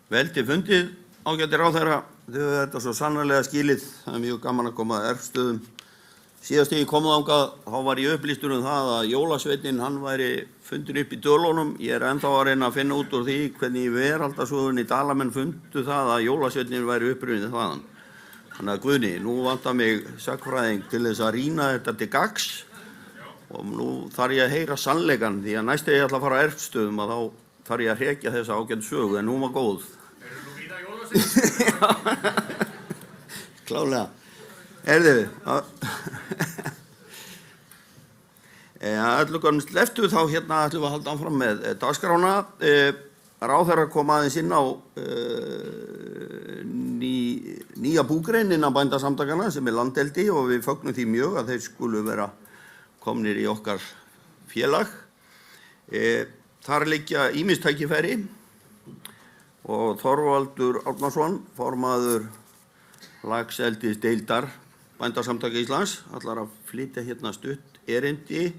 Veldi fundið, ágæti ráðherra, þau hefur þetta svo sannarlega skilið, það er mjög gaman að koma að Erpsstöðum. Síðast þegar ég kom þangað, þá var ég upplýstur það að jólasveinninn, hann væri fundin upp í Dölunum. Ég er ennþá að reyna að finna út úr því hvernig í veraldarsögunni Dalamenn fundu það að jólasveinninn væri upprunnið þaðan. Þannig að Guðni, nú vantar mig sagnfræðing til þess að rýna þetta til gagns og nú þarf ég að heyra sannleikann því að næst þegar ég ætla að fara að Erpsstöðum að þá þarf ég að hrekja þessa ágætu sögu en hún var góð. Klálega. Heyrðu, öllu konum sleftu þá hérna ætlum við að halda áfram með dagskrána. Ráðherra kom aðeins inn á nýja búgrein innan bændasamtakanna sem landeldi og við fögnum því mjög að þeir skulu vera komnir í okkar félag. Þar liggja ýmis tækifæri og Þorvaldur Árnason, formaður laxeldisdeildar Bændasamtaka Íslands, ætlar að flytja hérna stutt erindi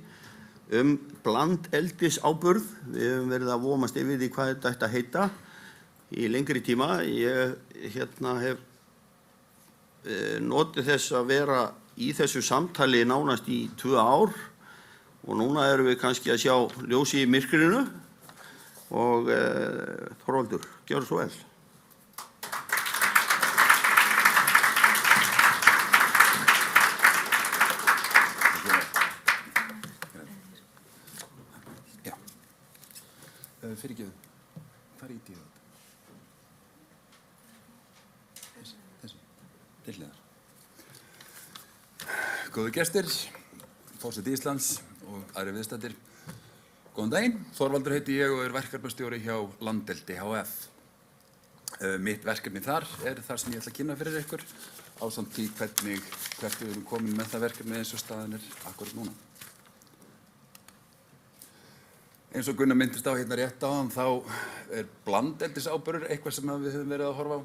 blandeldisáburð. Við höfum verið að vomast yfir því hvað þetta ætti að heita í lengri tíma. Ég hef notið þess að vera í þessu samtali nánast í 2 ár og núna erum við kannski að sjá ljósi í myrkrinu og Þorvaldur, gjörðu svo vel. Fyrirgefðu, hvað íti ég þetta? Þessu, til hliðar. Góðu gestir, forseti Íslands og aðrir viðstaddir. Góðan daginn, Þorvaldur heiti ég og er verkefnastjóri hjá Landeldi HF. Mitt verkefni þar er þar sem ég ætla að kynna fyrir ykkur ásamt því hvert við erum komin með það verkefni eins og staðan er akkurat núna. Eins og Gunnar myndist á hérna rétt á hann, þá er blandeldisáburður eitthvað sem við höfum verið að horfa á.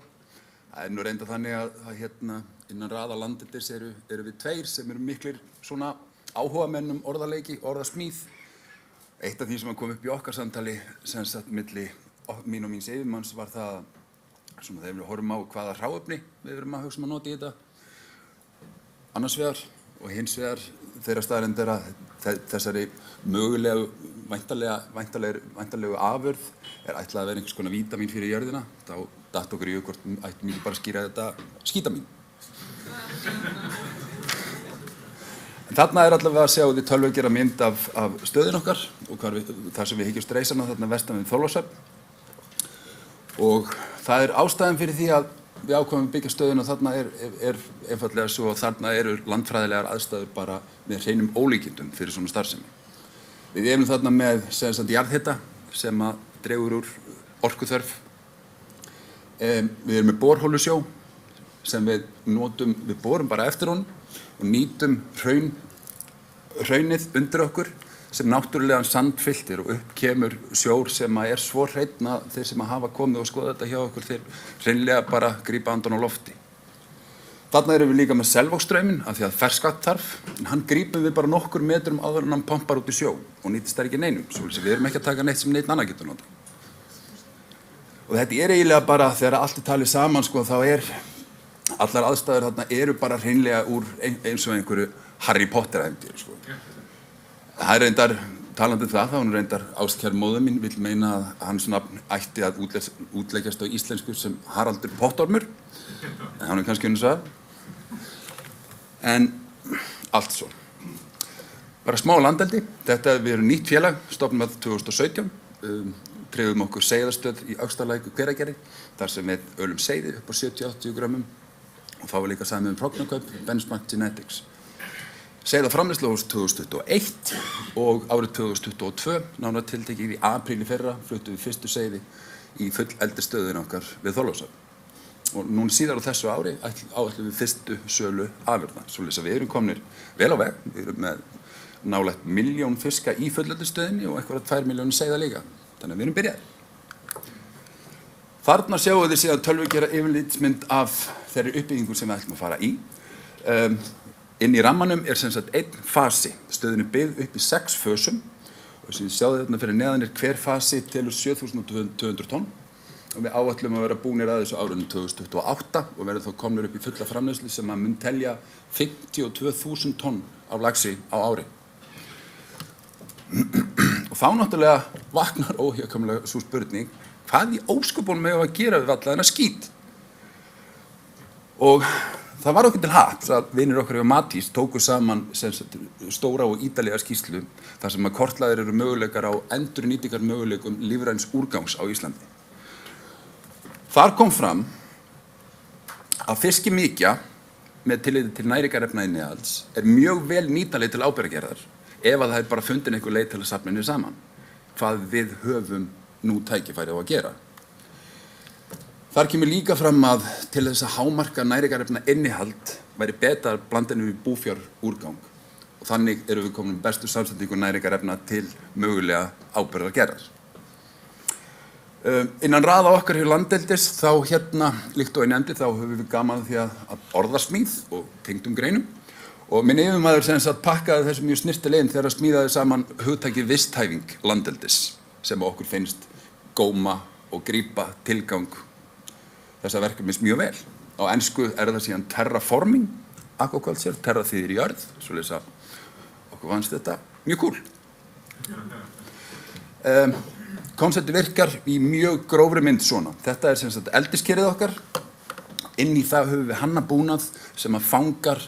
Það er nú reynda þannig að hérna innan raða landeldis eru við 2 sem eru miklir svona áhugamenn orðaleiki, orðasmíð. Eitt af því sem kom upp í okkar samtali sem sagt milli mín og míns yfirmanns var það svona þegar við horfum á hvaða hráefni við erum að hugsa að nota í þetta. Annars vegar og hins vegar þeirra staðreynd er að þessari mögulegu væntanlegu afurð er ætlað að vera einhvers konar vítamín fyrir jörðina. Þá datt okkur í hvort ættum við bara að skýra þetta skítamín. En þarna er allavega að sjá því tölvugjara mynd af stöðin okkar og þar sem við hyggjumst reisana þarna vestan við Þorlákshöfn. Og það er ástæðan fyrir því að við ákváðum byggja stöðin og þarna er einfaldlega svo að þarna eru landfræðilegar aðstæður bara með hreinum ólíkindum fyrir svona starfsemi. Við erum þarna með jarðhita sem að dregur úr orkuþörf. Við erum með borholusjó sem við borum bara eftir honum og nýtum hraunið undir okkur sem náttúrulegan sandfilter og upp kemur sjór sem að er svo hreinn að þeir sem að hafa komið og skoða þetta hjá okkur þeir hreinlega bara grípa andan á lofti. Þarna erum við líka með Selvogsstrauminn af því að ferskvatn þarf, en hann grípum við bara nokkur metrum áður en hann pompar út í sjó og nýtist þær ekki neinum, svo við erum ekki að taka neitt sem neitt annar getur notað. Og þetta er eiginlega bara þegar allt er talið saman sko, þá allar aðstæður þarna eru bara hreinlega úr eins og einhverju Harry Potter ævintýri sko. Það er reyndar, talandi það, þá hún reyndar ástkær móðir mín vill meina að hans nafn ætti að útleggjast á íslensku sem Haraldur Pottormur, en hann kannski unnið svo. En allt svo. Bara smá landeldi, við erum nýtt félag, stofnum að 2017. tryggðum okkur seiðastöð í Öxtalæk og Hveragerði, þar sem við ölum seiði upp á 70-80 grömmum og þá var líka samið prógnarkaup, Benchmark Genetics. Seiðaframleiðsla hófst 2021 og árið 2022, nánar tiltekið í apríl í fyrra, fluttum við fyrstu seiði í fulleldisstöðin okkar við Þorlákshöfn. Og núna síðar á þessu ári áætlum við fyrstu sölu afurða. Svoleiðis að við erum komnir vel á veg, við erum með nálægt 1 milljón fiska í fulleldisstöðinni og eitthvað 2 milljónir seiða líka. Þannig að við erum byrjaðir. Þarna sjáum við síðan tölvugera yfirlitsmynd af þeirri uppbyggingu sem við ætlum að fara í. Inn í rammanum er sem sagt einn fasi. Stöðin er byggð upp í 6 fösum og sem við sjáum þarna fyrir neðan er hver fasi telur 7.200 tonn og við áætlum að vera búnir að þessu árinu 2028 og verðum þá komnir upp í fulla framleiðslu sem að mun telja 52.000 tonn af laxi á ári. Og þá náttúrulega vaknar óhjákvæmilega sú spurning, hvað í ósköpunum eigum við að gera við alla þennan skít? Og það var okkur til haps að vinir okkar hjá Matís tóku saman stóra og ítarlega skýrslu þar sem að kortlagðir eru möguleikar á endurnýtingar möguleikum lífræns úrgangs á Íslandi. Þar kom fram að fiskimykja með tilliti til næringarefnainnihalds er mjög vel nýtanleg til áburðargerðar ef að það er bara fundin einhver leið til að safna henni saman, hvað við höfum nú tækifæri á að gera. Þar kemur líka fram að til þess að hámarka næringarefnainnihald væri betra blandinu við búfjárúrgang og þannig erum við komin bestu samsetningu næringarefna til mögulega áburðargerðar. Innan raða okkar hjá Landeldis þá líkt og ég nefndi, þá höfum við gaman því að orðasmíð og tengdum greinum og minn yfirmaður sem sagt pakkaði þessu mjög snyrtilegin þegar að smíðaði saman hugtakið visthæfing Landeldis sem okkur finnst góma og grípa tilgang þessa verkefnis mjög vel. Á ensku er það síðan terraforming aquaculture, terra þýðir jörð, svoleiðis að okkur fannst þetta mjög kúl. Konceptið virkar í mjög grófri mynd svona. Þetta er sem sagt eldiskerið okkar. Inn í það höfum við hannabúnað sem að fangar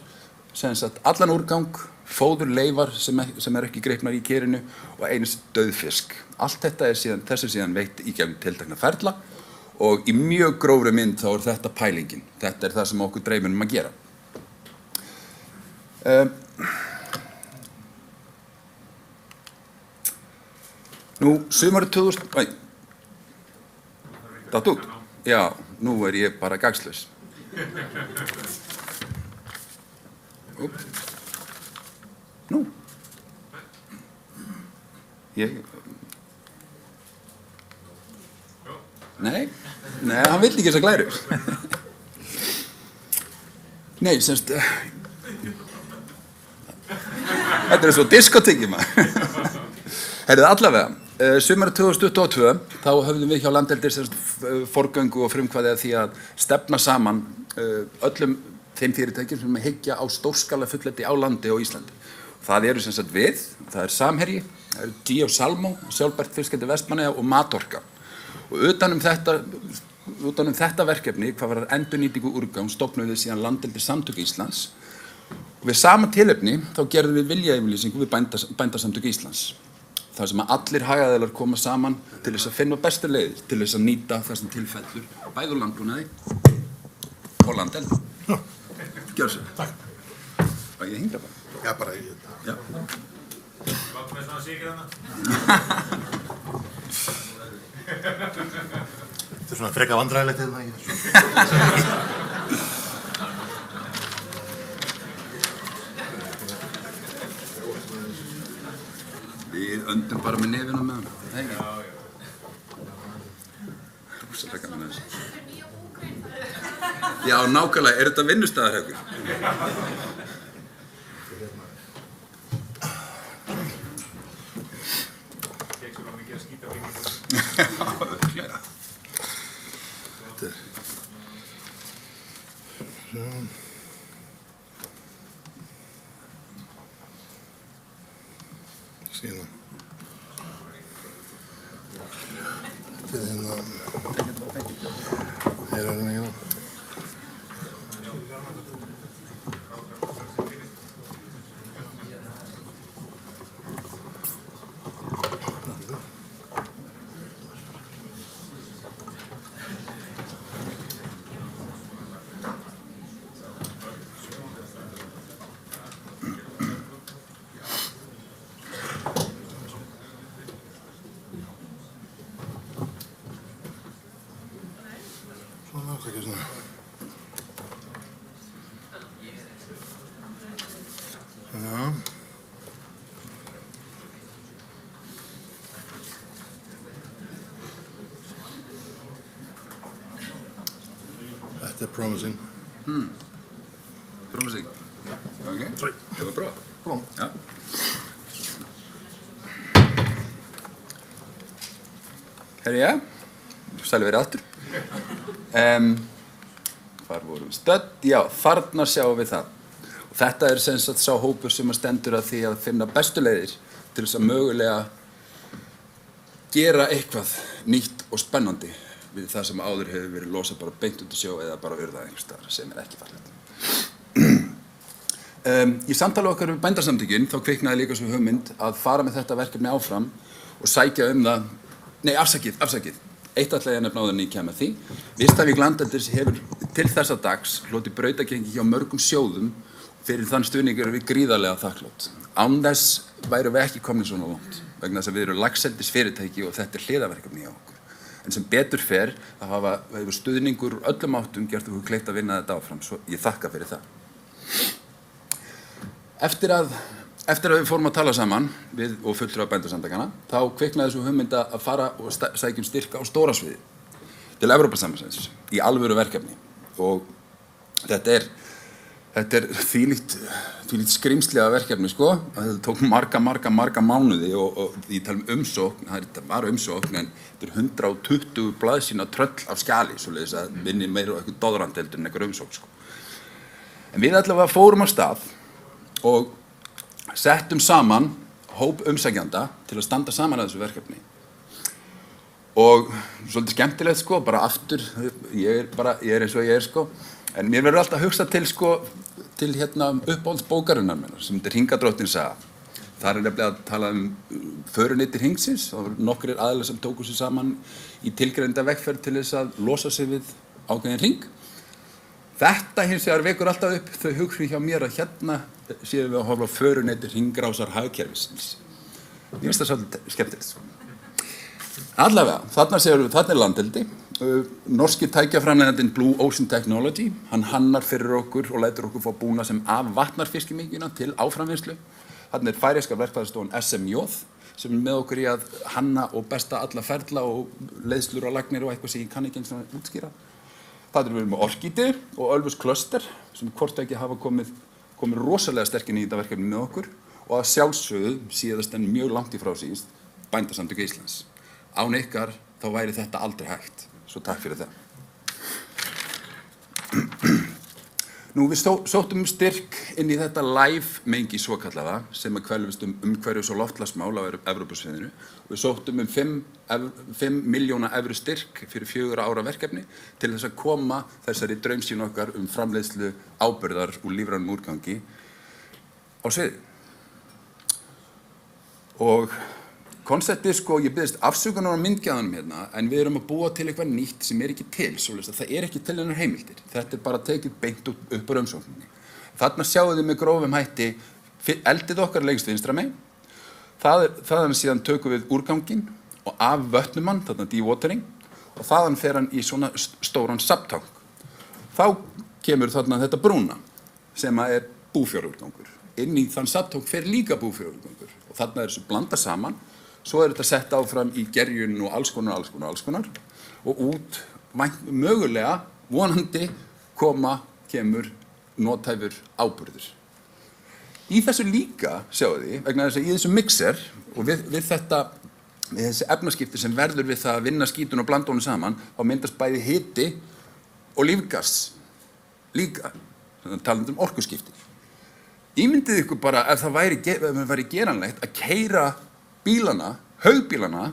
sem sagt allan úrgang, fóður, leifar sem er ekki greipnar í kerinu og eins dauðfisk. Allt þetta er síðan veitt í gegnum tiltekna ferla og í mjög grófri mynd þá er þetta pælingin. Þetta er það sem okkur dreymir að gera. Nú, sumarið 2000... Datt út? Já, nú er ég bara gagslaus. Nú. Nei, hann vill ekki þessa glæru. Nei, semst... Þetta er svo diskotekki maður. Heyrðu allavega. Sumarið 2022 þá höfðum við hjá Landeldis forgöngu og frumkvæði að því að stefna saman öllum þeim fyrirtækjum sem hyggja á stórskala fulleldi á landi á Íslandi. Það eru sem sagt við, það er Samherji, það eru Geo Salmo, sjálfbært fiskeldi Vestmannaeyja og Matorka. Og utan um þetta verkefni, hvað var endurnýtingu úrgang, stofnuðum við síðan Landeldis Samtök Íslands. Og við sama tilefni þá gerðum við viljayfirlýsingu við Bændasamtök Íslands. Það sem að allir hagaðilar koma saman til þess að finna bestu leiðir til þess að nýta það sem tilfellur bæði úr landbúnaði og landeldi. Gjörðu svo. Takk. Og ég hingra bara. Já, bara ég. Já. Hvað með svona sigur hana? Þetta er svona freka vandræðilegt hérna. Við öndum bara með nefina með hann. Nei. Rúsalega gaman að þessu. Já, nákvæmlega. Er þetta vinnustaðarhaukur? Gekk svo mikið að skýta á hengið. Já, örugglega. Þetta er... Síðan. Þetta er hérna... Hérna hérna. Svona, ekki svona. Já. Þetta promising. Promising. Ok, Sorry. það var bra. Kom. Já. Herri, já, sæli verið aftur. Hvar vorum við stödd? Já, þarna sjáum við það. Og þetta er sem sagt sá hópur sem stendur að því að finna bestu leiðir til þess að mögulega gera eitthvað nýtt og spennandi við það sem áður hefur verið losað bara beint út í sjó eða bara urðað einhvers staðar sem ekki fallegt. Í samtali okkar við bændasamtökin þá kviknaði líka svo hugmynd að fara með þetta verkefni áfram og sækja það. Nei, afsakið. Eitt ætla ég að nefna áður en ég kem að því. Vistfræðing landeldis hefur til þessa dags hlotið brautargengi hjá mörgum sjóðum. Fyrir þann stuðning erum við gríðarlega þakklát. Án þess værum við ekki komnir svona langt vegna þess að við erum laxeldisfyrirtæki og þetta er hliðarverkefni hjá okkur. En sem betur fer að hefur stuðningur úr öllum áttum gert okkur kleift að vinna þetta áfram, svo ég þakka fyrir það. Eftir að við fórum að tala saman við og fulltrúar bændasamtakanna, þá kviknaði svo hugmynd að fara og sækjum styrka á stóra sviði til Evrópusambandsins í alvöru verkefni. Og þetta er þvílíkt skrimslega verkefni, sko. Þetta tók marga mánuði og ég tala umsókn, það var umsókn, en þetta er 120 blaðsíðna tröll af skjali, svoleiðis að vinni meira á eitthvað doðrandi heldur en eitthvað umsókn, sko. En við allavega fórum á stað og settum saman hóp umsækjanda til að standa saman að þessu verkefni. Og svolítið skemmtilegt, sko, bara aftur, ég er eins og ég er, sko. En mér verður alltaf að hugsa til, sko, til uppáhaldsbókarinnar minnar, sem þetta er Hringadróttin saga. Það er nefnilega að tala föruneytir hingsins, það voru nokkrir aðilar sem tóku sig saman í tilgreinda vegferð til þess að losa sig við ákveðin hring. Þetta hins vegar vekur alltaf upp þau hughrif hjá mér að hérna séum við að horfa á föruneytir hringrásar hagkerfisins. Mér finnst það svolítið skemmtilegt. Allavega, þarna er landeldi. Norski tækjaframleiðandinn Blue Ocean Technology, hann hannar fyrir okkur og lætur okkur fá búna sem afvatnar fiskimykjuna til áframvinnslu. Þarna er færeyska verkfræðistofan SMJ sem er með okkur í að hanna og besta alla ferla og leiðslur og lagnir og eitthvað sem ég kann ekki eins og útskýra. Það er við með Orkídeu og Ölfus Cluster sem hvort ekki hafa komið rosalega sterkinn í þetta verkefni með okkur og að sjálfsögðu síðast en mjög langt í frá síðast Bændasamtök Íslands. Án ykkar þá væri þetta aldrei hægt. Svo takk fyrir það. Nú við sóttum styrk inn í þetta live mengi svokallaða sem hverfist umhverfis- og loftslagsmál á Evrópusviðinu. Við sóttum 5 milljóna evru styrk fyrir 4 ára verkefni til þess að koma þessari draumsýn okkar framleiðslu áburðar úr lífrænum úrgangi á sviði. Og konceptið, sko, ég biðst afsökunar á myndgæðanum hérna, en við erum að búa til eitthvað nýtt sem er ekki til, svoleiðis að það er ekki til hennar heimildir. Þetta er bara tekið beint upp úr umsókninni. Þarna sjáum við með grófum hætti eldið okkar lengst vinstra megin. Þaðan síðan tökum við úrganginn og af vötnum hann, þarna dewatering, og þaðan fer hann í svona stóran subtank. Þá kemur þarna þetta brúna, sem er búfjárúrgangur. Inn í þann subtank fer líka búfjárúrgangur og þarna er þessu blanda saman. Svo er þetta sett áfram í gerjun og alls konar og út mögulega vonandi kemur nothæfur áburður. Í þessu líka, sjáu þið, vegna þess að í þessu mixer og við þessi efnaskipti sem verður við það að vinna skítun og blanda honum saman, þá myndast bæði hiti og lífgas líka, talandi orkuskipti. Ímyndið ykkur bara ef það væri geranlegt að keyra haugbílana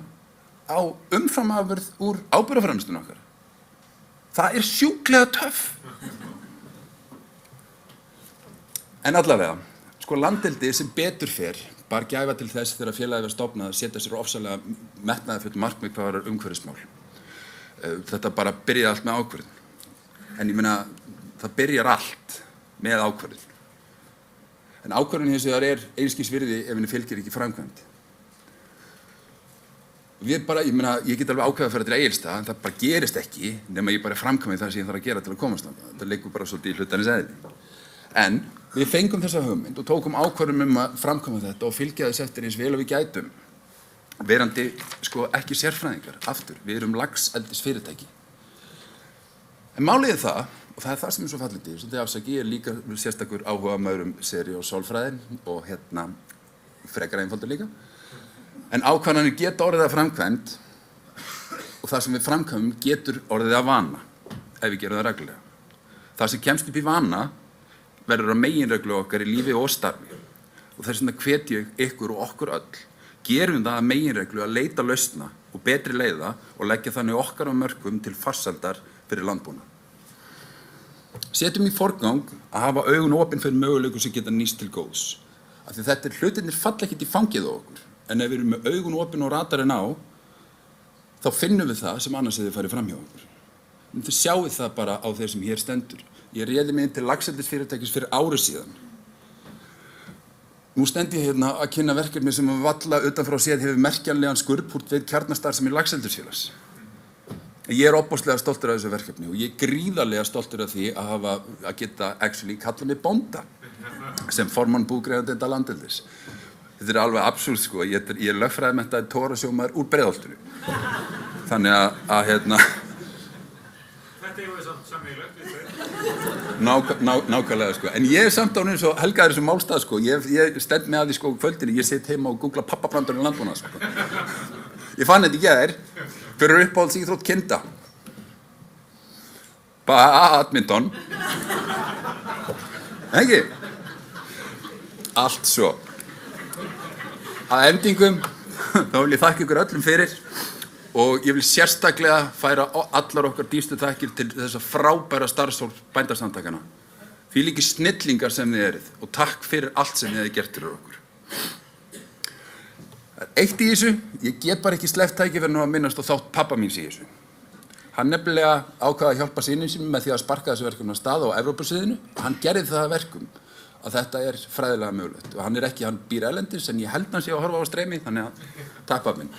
á umframafurð úr áburðarframleiðslunni okkar. Það er sjúklega töff. En allavega, sko landeldi sem betur fer bar gæfa til þess þegar félagið var stofnað að setja sér ofsalega metnaðarfull markmið hvað var umhverfismál. Þetta bara byrjaði allt með ákvörðun. En ég meina, það byrjar allt með ákvörðun. En ákvörðun hins vegar er einskis virði ef henni fylgir ekki framkvæmd. Ég get alveg ákveða að fara til Egilsstaða, en það bara gerist ekki nema ég bara framkvæmi það sem ég þarf að gera til að komast þangað. Það liggur bara svolítið í hlutarins eðli. En við fengum þessa hugmynd og tókum ákvörðun að framkvæma þetta og fylgja þess eftir eins vel og við gætum. Verandi ekki sérfræðingar, aftur, við erum laxeldisfyrirtæki. En málið það, og það það sem svo fallið í, svolítið afsaki, ég líka sérstakur áhugamaður seri og sálfræðin og frekar einfaldur líka. En ákvarðanir geta orðið að framkvæmd og það sem við framkvæmum getur orðið að vana ef við gerum það reglulega. Það sem kemst upp í vana verður að meginreglu okkar í lífi og starfi og þess vegna hvet ég ykkur og okkur öll. Gerum það að meginreglu að leita lausna og betri leiða og leggja þannig okkar á mörkum til farsældar fyrir landbúnað. Setjum í forgang að hafa augun opin fyrir möguleikum sem geta nýst til góðs. Af því þetta hlutirnir falla ekkert í fangið á okkur. En ef við erum með augun opin og radarinn á, þá finnum við það sem annars hefði farið fram hjá okkur. Þið sjáið það bara á þeir sem hér stendur. Ég réði mig inn til laxeldisfyrirtækis fyrir ári síðan. Nú stend ég hérna að kynna verkefni sem að valla utanfrá séð hefur merkjanlegan skurðpúlt við kjarnastarfsemi laxeldisfélags. Ég er ofboðslega stoltur af þessu verkefni og ég er gríðarlega stoltur af því að geta kallað mig bónda sem formann búgreiðandenda landeldis. Þetta er alveg absúrt ég er lögfræðimenntaður tórasjómaður úr Breiðholtinu. Þannig að Þetta er við samt sameiginlegt við nákvæmlega En ég er samt ánum svo helgaður þessum málstað Ég stend mig að því kvöldinu, ég sitt heima og googla pappabrandur í landbúnað Ég fann þetta í gær fyrir uppáhalds íþrótt kinda. Badminton. Ekki? Allt svo. Að endingum, þá vil ég þakka ykkur öllum fyrir og ég vil sérstaklega færa allar okkar dýpstu þakkir til þessa frábæra starfsfólks bændasamtakanna. Því líki snillingar sem þið eruð og takk fyrir allt sem þið hefði gert fyrir okkur. Eitt í þessu, ég get bara ekki sleppt tækifærinu að minnast og þátt pabba míns í þessu. Hann nefnilega ákvað að hjálpa syni sínum með því að sparka þessu verkefni af stað á Evrópusviðinu. Hann gerði það að verkum að þetta er fræðilega mögulegt. Og hann býr erlendis en ég held hann sé að horfa á streymi, þannig að takk pabbi minn.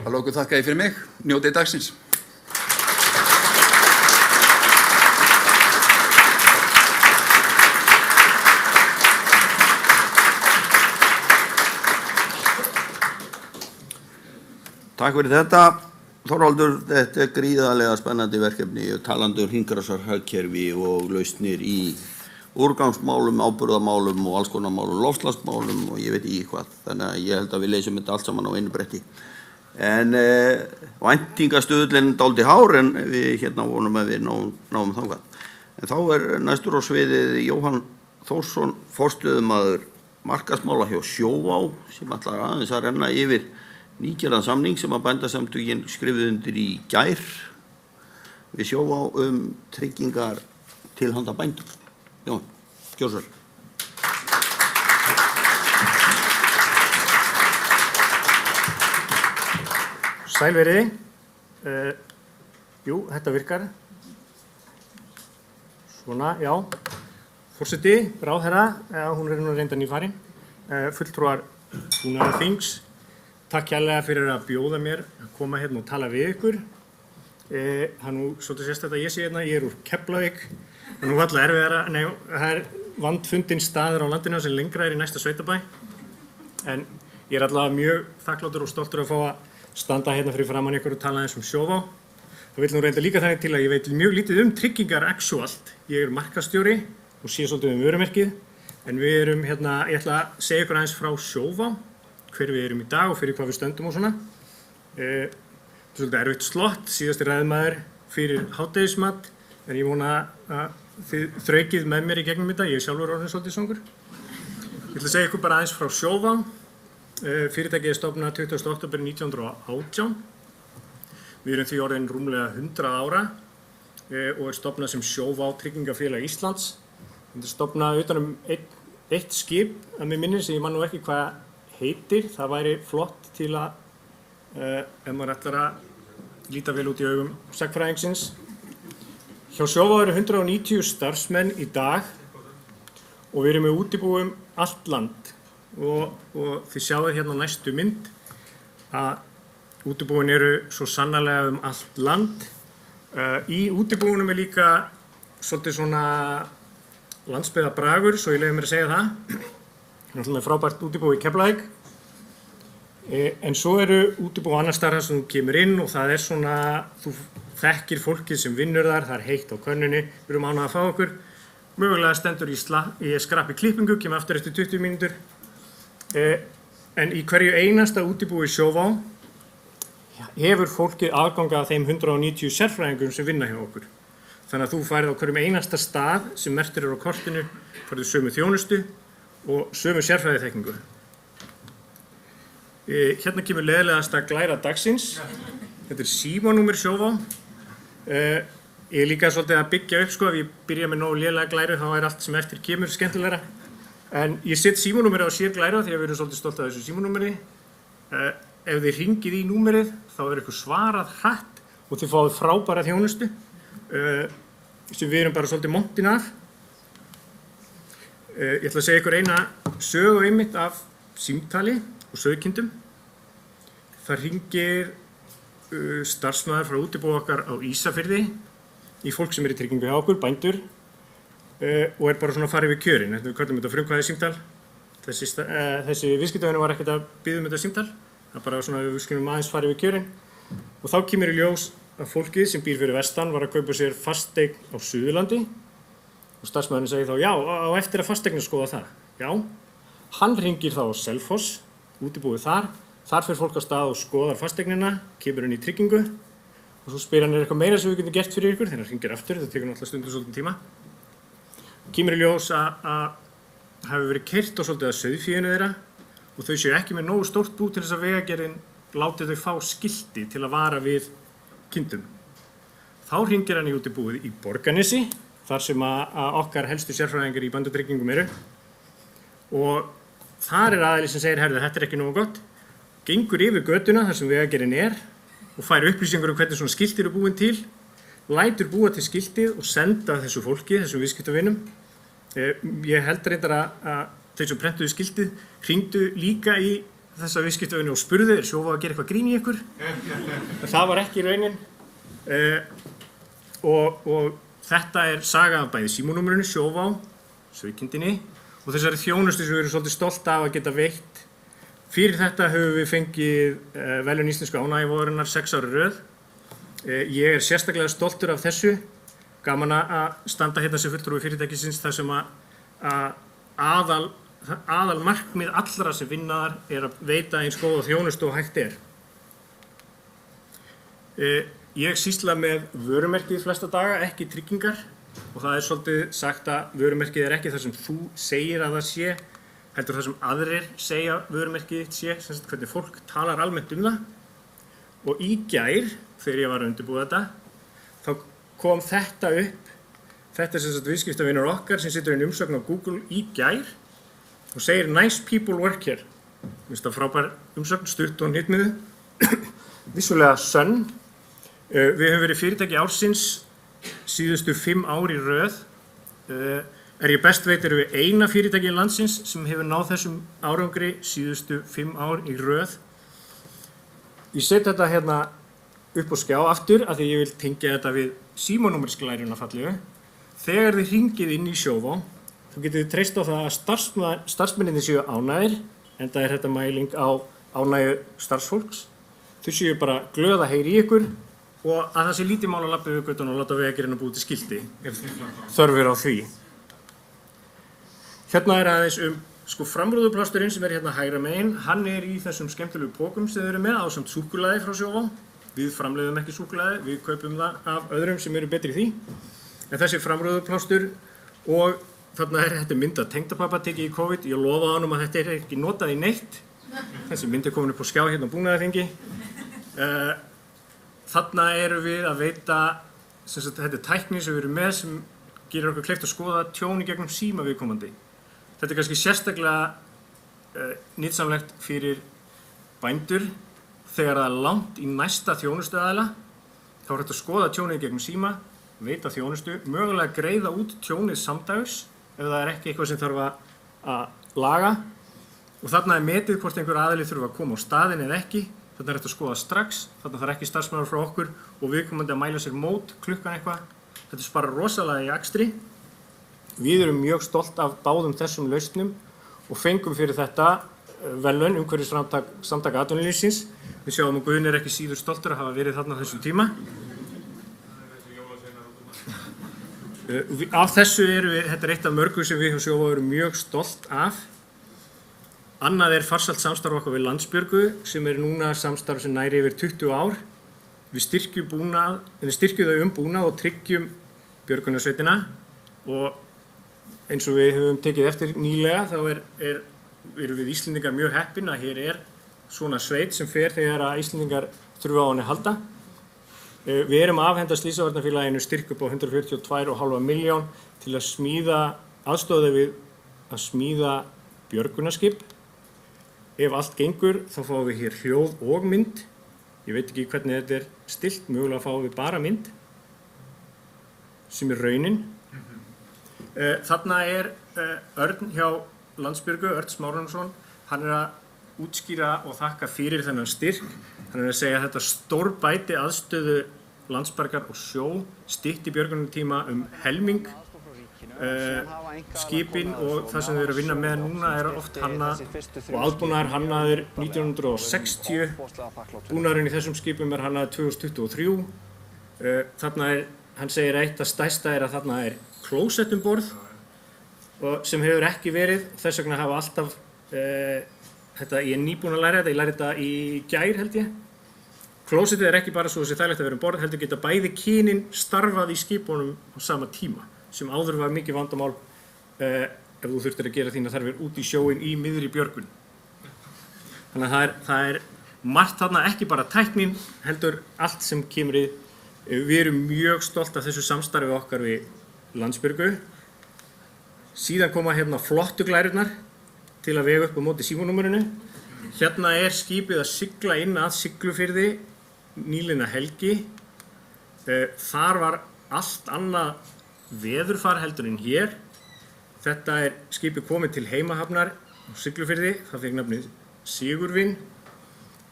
Að lokum þakka ég fyrir mig, njótið dagsins. Takk fyrir þetta, Þorvaldur. Þetta er gríðarlega spennandi verkefni og talandi hringrásarhagkerfi og lausnir í úrgangsmálum, áburðarmálum og alls konar málum, loftslagsmálum og ég veit ekki hvað. Þannig að ég held að við leysum þetta allt saman á einu bretti. En væntingastuðullinn er dálítið hár en við vonum að við náum þangað. En þá er næstur á sviðið Jóhann Þórsson, forstöðumaður markaðsmála hjá Sjóvá sem ætlar aðeins að renna yfir nýgerðan samning sem að bændasamtökin skrifuðu undir í gær við Sjóvá tryggingar til handa bændum. Jón, gjörðu svo. Sæl veriði. Jú, þetta virkar. Svona, já. Forseti, ráðherra, hún er nú reynda nýfarin. Fulltrúar Búnaðarþings. Takk kærlega fyrir að bjóða mér að koma hérna og tala við ykkur. Það er nú svolítið sérstætt að ég sé hérna, ég er úr Keflavík. Það er nú alltaf erfiðara, það er vandfundinn staður á landinu sem lengra er í næsta sveitabæ. En ég er allavega mjög þakkláttur og stoltur að fá að standa hérna fyrir framan ykkur og tala aðeins um Sjóvá. Það vil nú reynda líka þannig til að ég veit mjög lítið tryggingar actualt. Ég er markaðsstjóri og sé svolítið vörumerkið. En við erum hérna, ég ætla að segja ykkur aðeins frá Sjóvá. Hver við erum í dag og fyrir hvað við stöndum og svona. Þetta er svolítið erfitt slott, síðasti ræðumaður fyrir hádegismat, en ég vona að þið þraukið með mér í gegnum þetta, ég er sjálfur orðinn svolítið svangur. Ég ætla að segja ykkur bara aðeins frá Sjóvá. Fyrirtækið er stofnað 20. október 1918. Við erum því orðin rúmlega 100 ára og er stofnað sem Sjóvá Tryggingafélag Íslands. Þetta er stofnað utan eitt skip að mig minnir sem ég man nú ekki hvað heitir. Það væri flott til að ef maður ætlar að líta vel út í augum sagnfræðingsins. Hjá Sjóvá eru 190 starfsmenn í dag og við erum með útibú allt land og þið sjáið hérna næstu mynd. að útibúin eru svo sannarlega allt land. Í útibúinum líka svolítið svona landsbyggðarbragur, svo ég leyfi mér að segja það. Náttúrulega frábært útibú í Keflavík. En svo eru útibú annars staðar sem þú kemur inn og það svona, þú þekkir fólkið sem vinnur þar, það heitt á könnunni, við erum ánægð að fá okkur. Mögulega stendur í skrappi klippingu, kemur aftur eftir 20 mínútur. En í hverju einasta útibúi Sjóvá hefur fólkið aðgang að þeim 190 sérfræðingum sem vinna hjá okkur. Þannig að þú færð á hverjum einasta stað sem merktur á kortinu, færðu sömu þjónustu og sömu sérfræðiþekkingu. Hérna kemur leiðilegasta glæra dagsins. Þetta símanúmer Sjóvá. Ég er líka svolítið að byggja upp, ef ég byrja með nógu lélega glæru þá allt sem eftir kemur skemmtilegra. En ég set símanúmerið á sér glæra því að við erum svolítið stolt af þessu símanúmeri. Ef þið hringið í númerið þá ykkur svarað hratt og þið fáið frábæra þjónustu sem við erum bara svolítið montin af. Ég ætla að segja ykkur eina sögu einmitt af símtali og sauðkindum. Það hringir starfsmaður frá útibúi okkar á Ísafirði í fólk sem í tryggingu hjá okkur, bændur, og bara svona að fara yfir kjörin. Við köllum þetta frumkvæði símtal. Þessi viðskiptavinur var ekkert að biðja þetta símtal. Það bara svona við skulum aðeins fara yfir kjörin. Og þá kemur í ljós að fólkið sem býr fyrir vestan var að kaupa sér fasteign á Suðurlandi og starfsmaðurinn segir þá, já, á eftir að fasteigna skoða það. Já, hann hringir þá á Selfoss, útibúið þar fer fólk á stað og skoðar fasteignina, kemur hann í tryggingu og svo spyr hann eitthvað meira sem við getum gert fyrir ykkur þegar hann hringir aftur, þetta tekur náttúrulega stundum svolítið tíma. Kemur í ljós að hafi verið keyrt á svolítið að sauðfénu þeirra og þau séu ekki með nógu stórt bú til þess að Vegagerðin láti þau fá skilti til að vara við kindum. Þá hringir hann í útibúið í Borgarnesi, þar sem að okkar helstu sérfræðingar í bændutryggingum eru. Og þar aðili sem segir, herðu, þetta ekki nógu gott, gengur yfir götuna þar sem Vegagerðin og fær upplýsingar hvernig svona skilti eru búin til, lætur búa til skiltið og senda þessu fólki, þessum viðskiptavinum. Ég held reyndar að þeir sem prentuðu skiltið hringdu líka í þessa viðskiptavinu og spurðu, Sjóvá að gera eitthvað grín í ykkur? En það var ekki raunin. Og þetta saga af bæði símanúmerinu, Sjóvá, sauðkindinni og þessari þjónustu sem við erum svolítið stolt af að geta veitt. Fyrir þetta höfum við fengið verðlaun íslensku ánægjuvoðarinnar 6 ára röð. Ég sérstaklega stoltur af þessu. Gaman að standa hérna sem fulltrúi fyrirtækisins þar sem að aðal markmið allra sem vinna þar að veita eins góða þjónustu og hægt Ég sýsla með vörumerkið flesta daga, ekki tryggingar og það svolítið sagt að vörumerkið ekki það sem þú segir að það sé, heldur það sem aðrir segja vörumerkið sé, sem sagt hvernig fólk talar almennt það. Og í gær, þegar ég var að undirbúa þetta, þá kom þetta upp. Þetta sem sagt viðskiptavinur okkar sem situr í umsögn á Google í gær og segir nice people work here. Mér finnst það frábær umsögn, stutt og hnitmiðuð. Vissulega sönn. Við höfum verið fyrirtæki ársins síðustu 5 ár í röð. Ég best veit erum við eina fyrirtæki í landsins sem hefur náð þessum árangri síðustu 5 ár í röð. Ég set þetta hérna upp á skjá aftur af því ég vil tengja þetta við símanúmersglæruna fallegu. Þegar þið hringið inn í Sjóvá, þá getið þið treyst á það að starfsmenninni séu ánægðir, enda þetta mæling á ánægju starfsfólks. Þau séu bara glöð að heyra í ykkur og að það sé lítið mál að labba yfir götuna og láta Vegagerðina búið til skilti ef þörf á því. Hérna aðeins framrúðuplásturinn sem hérna hægra megin. Hann í þessum skemmtilegu pókum sem þau eru með ásamt súkkulaði frá Sjóvá. Við framleiðum ekki súkkulaði, við kaupum það af öðrum sem eru betri í því. En þessi framrúðuplástur og þarna þetta mynd af tengdapabba tekið í COVID. Ég lofaði honum að þetta ekki notað í neitt. Þessi mynd komin upp á skjá hérna á Búnaðarþingi. Þarna erum við að veita, þetta tækni sem við erum með sem gerir okkur kleift að skoða tjón í gegnum síma viðkomandi. Þetta kannski sérstaklega nytsamlegt fyrir bændur þegar það langt í næsta þjónustuaðila. Þá hægt að skoða tjónið í gegnum síma, veita þjónustu, mögulega greiða út tjónið samdægurs ef það ekki eitthvað sem þarf að laga. Og þarna metið hvort einhver aðili þurfa að koma á staðinn eða ekki. Þarna er hægt að skoða strax, þarna þarf ekki starfsmaður frá okkur og viðkomandi að mæla sér mót klukkan eitthvað. Þetta sparar rosalega í akstri. Við erum mjög stolt af báðum þessum lausnum og fengum fyrir þetta verðlaun umhverfissamtaka atvinnulífsins. Við sjáum að Guðni er ekki síður stoltur að hafa verið þarna á þessum tíma. Af þessu þetta eitt af mörgu sem við hjá Sjóvá erum mjög stolt af. Annað farsælt samstarf okkar við Landsbjörgu sem núna samstarf sem næri yfir 20 ár. Við styrkjum þau búnað og tryggjum björgunarsveitina og eins og við höfum tekið eftir nýlega þá erum við Íslendingar mjög heppin að hér svona sveit sem fer þegar að Íslendingar þurfa á henni að halda. Við erum að afhenda Slysavarnafélaginu styrk upp á 142,5 milljón til að aðstoða við að smíða björgunarskip. Ef allt gengur þá fáum við hér hljóð og mynd. Ég veit ekki hvernig þetta stillt, mögulega fáum við bara mynd sem raunin. Þarna Örn hjá Landsbjörgu, Örn Smárason, hann að útskýra og þakka fyrir þennan styrk. Hann að segja að þetta stórbæti aðstöðu Landsbjargar og sjó, stytti björgunartíma helming. Skipin og það sem við erum að vinna með núna oft hannað og aðbúnaður hannaður 1960. Búnaðurinn í þessum skipum hannaður 2023. Þarna hann segir eitt að stærsta að þarna klósett borð sem hefur ekki verið. Þess vegna hafa alltaf þetta, ég nýbúin að læra þetta, ég læri þetta í gær held ég. Klósettið ekki bara svo þessi þægilegt að vera borð, heldur geta bæði kynin starfað í skipunum á sama tíma. Sem áður var mikið vandamál ef þú þurftir að gera þína þarfir út í sjóinn í miðri björgun. Þannig að það margt þarna ekki bara tæknin, heldur allt sem kemur í. Við erum mjög stolt af þessu samstarfi okkar við Landsbjörgu. Síðan koma hérna flottuglærurnar til að vega upp á móti símanúmerinu. Hérna skipið að sigla inn að Siglufirði nýliðna helgi. Þar var allt annað veðurfar heldur en hér. Þetta skipið komið til heimahafnar á Siglufirði, það fekk nafnið Sigurvin.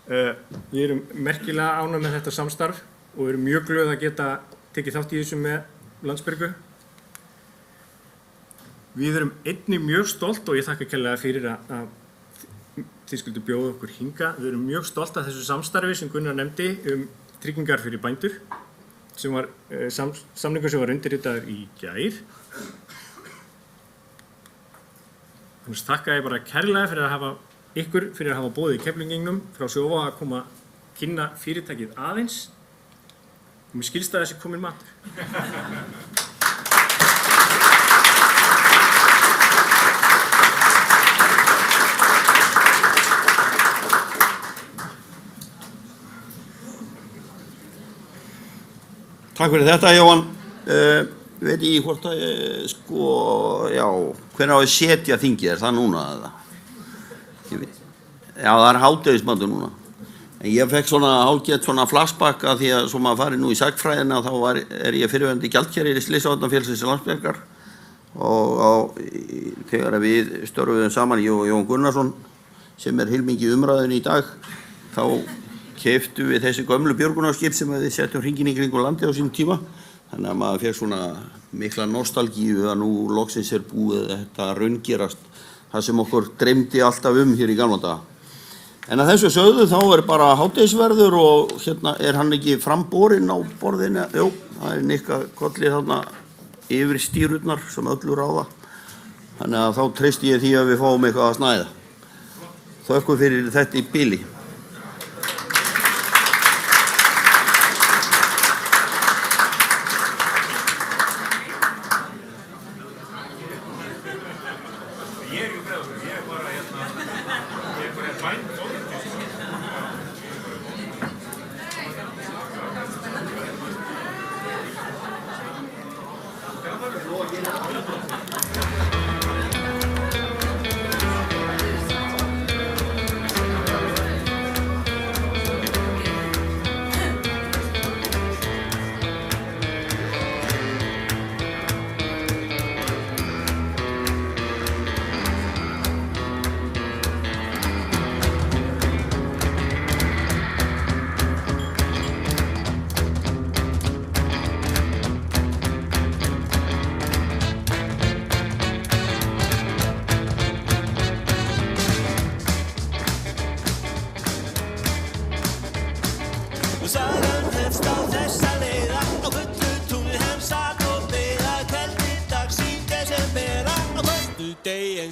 Við erum merkilega ánægð með þetta samstarf og erum mjög glöð að geta tekið þátt í þessu með Landsbjörgu. Við erum einnig mjög stolt og ég þakka kærlega fyrir að þið skyldu bjóða okkur hingað. Við erum mjög stolt af þessu samstarfi sem Gunnar nefndi tryggingar fyrir bændur. Sem var samningur sem var undirritaður í gær. Þannig þakka ég bara kærlega fyrir að hafa boðið Keflvíkingum frá Sjóvá að koma kynna fyrirtækið aðeins. Og mér skilst að þessi kominn matur. Takk fyrir þetta, Jóhann. Veit ég hvort að hvernig á að setja þingið, það núna eða? Já, það hádegismatur núna. En ég fekk hálfgett flashback að því að svo maður fari nú í sagnfræðina þá ég fyrrverandi gjaldkeri í Slysavarnafélagsins Landsbjargar og þegar við störfuðum saman, ég og Jón Gunnarsson, sem heilmikið umræðin í dag, þá keyptum við þessi gömlu björgunarskip sem við settum hringinn í kringum landið á sínum tíma. Þannig að maður fékk mikla nostalgíu að nú loksins búið þetta að raungerast það sem okkur dreymdi alltaf hér í gamla daga. En að þessu sögðu þá bara hádegisverður og hérna hann ekki framborinn á borðinu. Jú, það nikka kollið þarna yfir stýrurnar sem öllu ráða. Þannig að þá treysti ég því að við fáum eitthvað að snæða. Þökkum fyrir þetta í bili.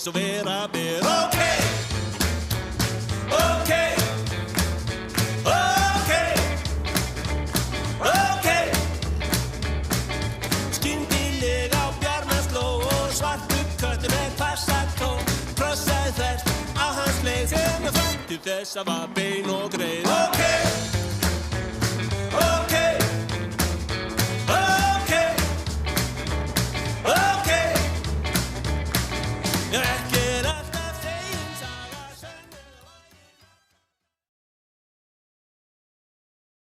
eins og vera ber. Ókei, ókei, ókei, ókei. Skyndilega á Bjarnasló og svartur köttur með passató krossaði þvert á hans leið sem fram til þess að var bein og greið. Ókei.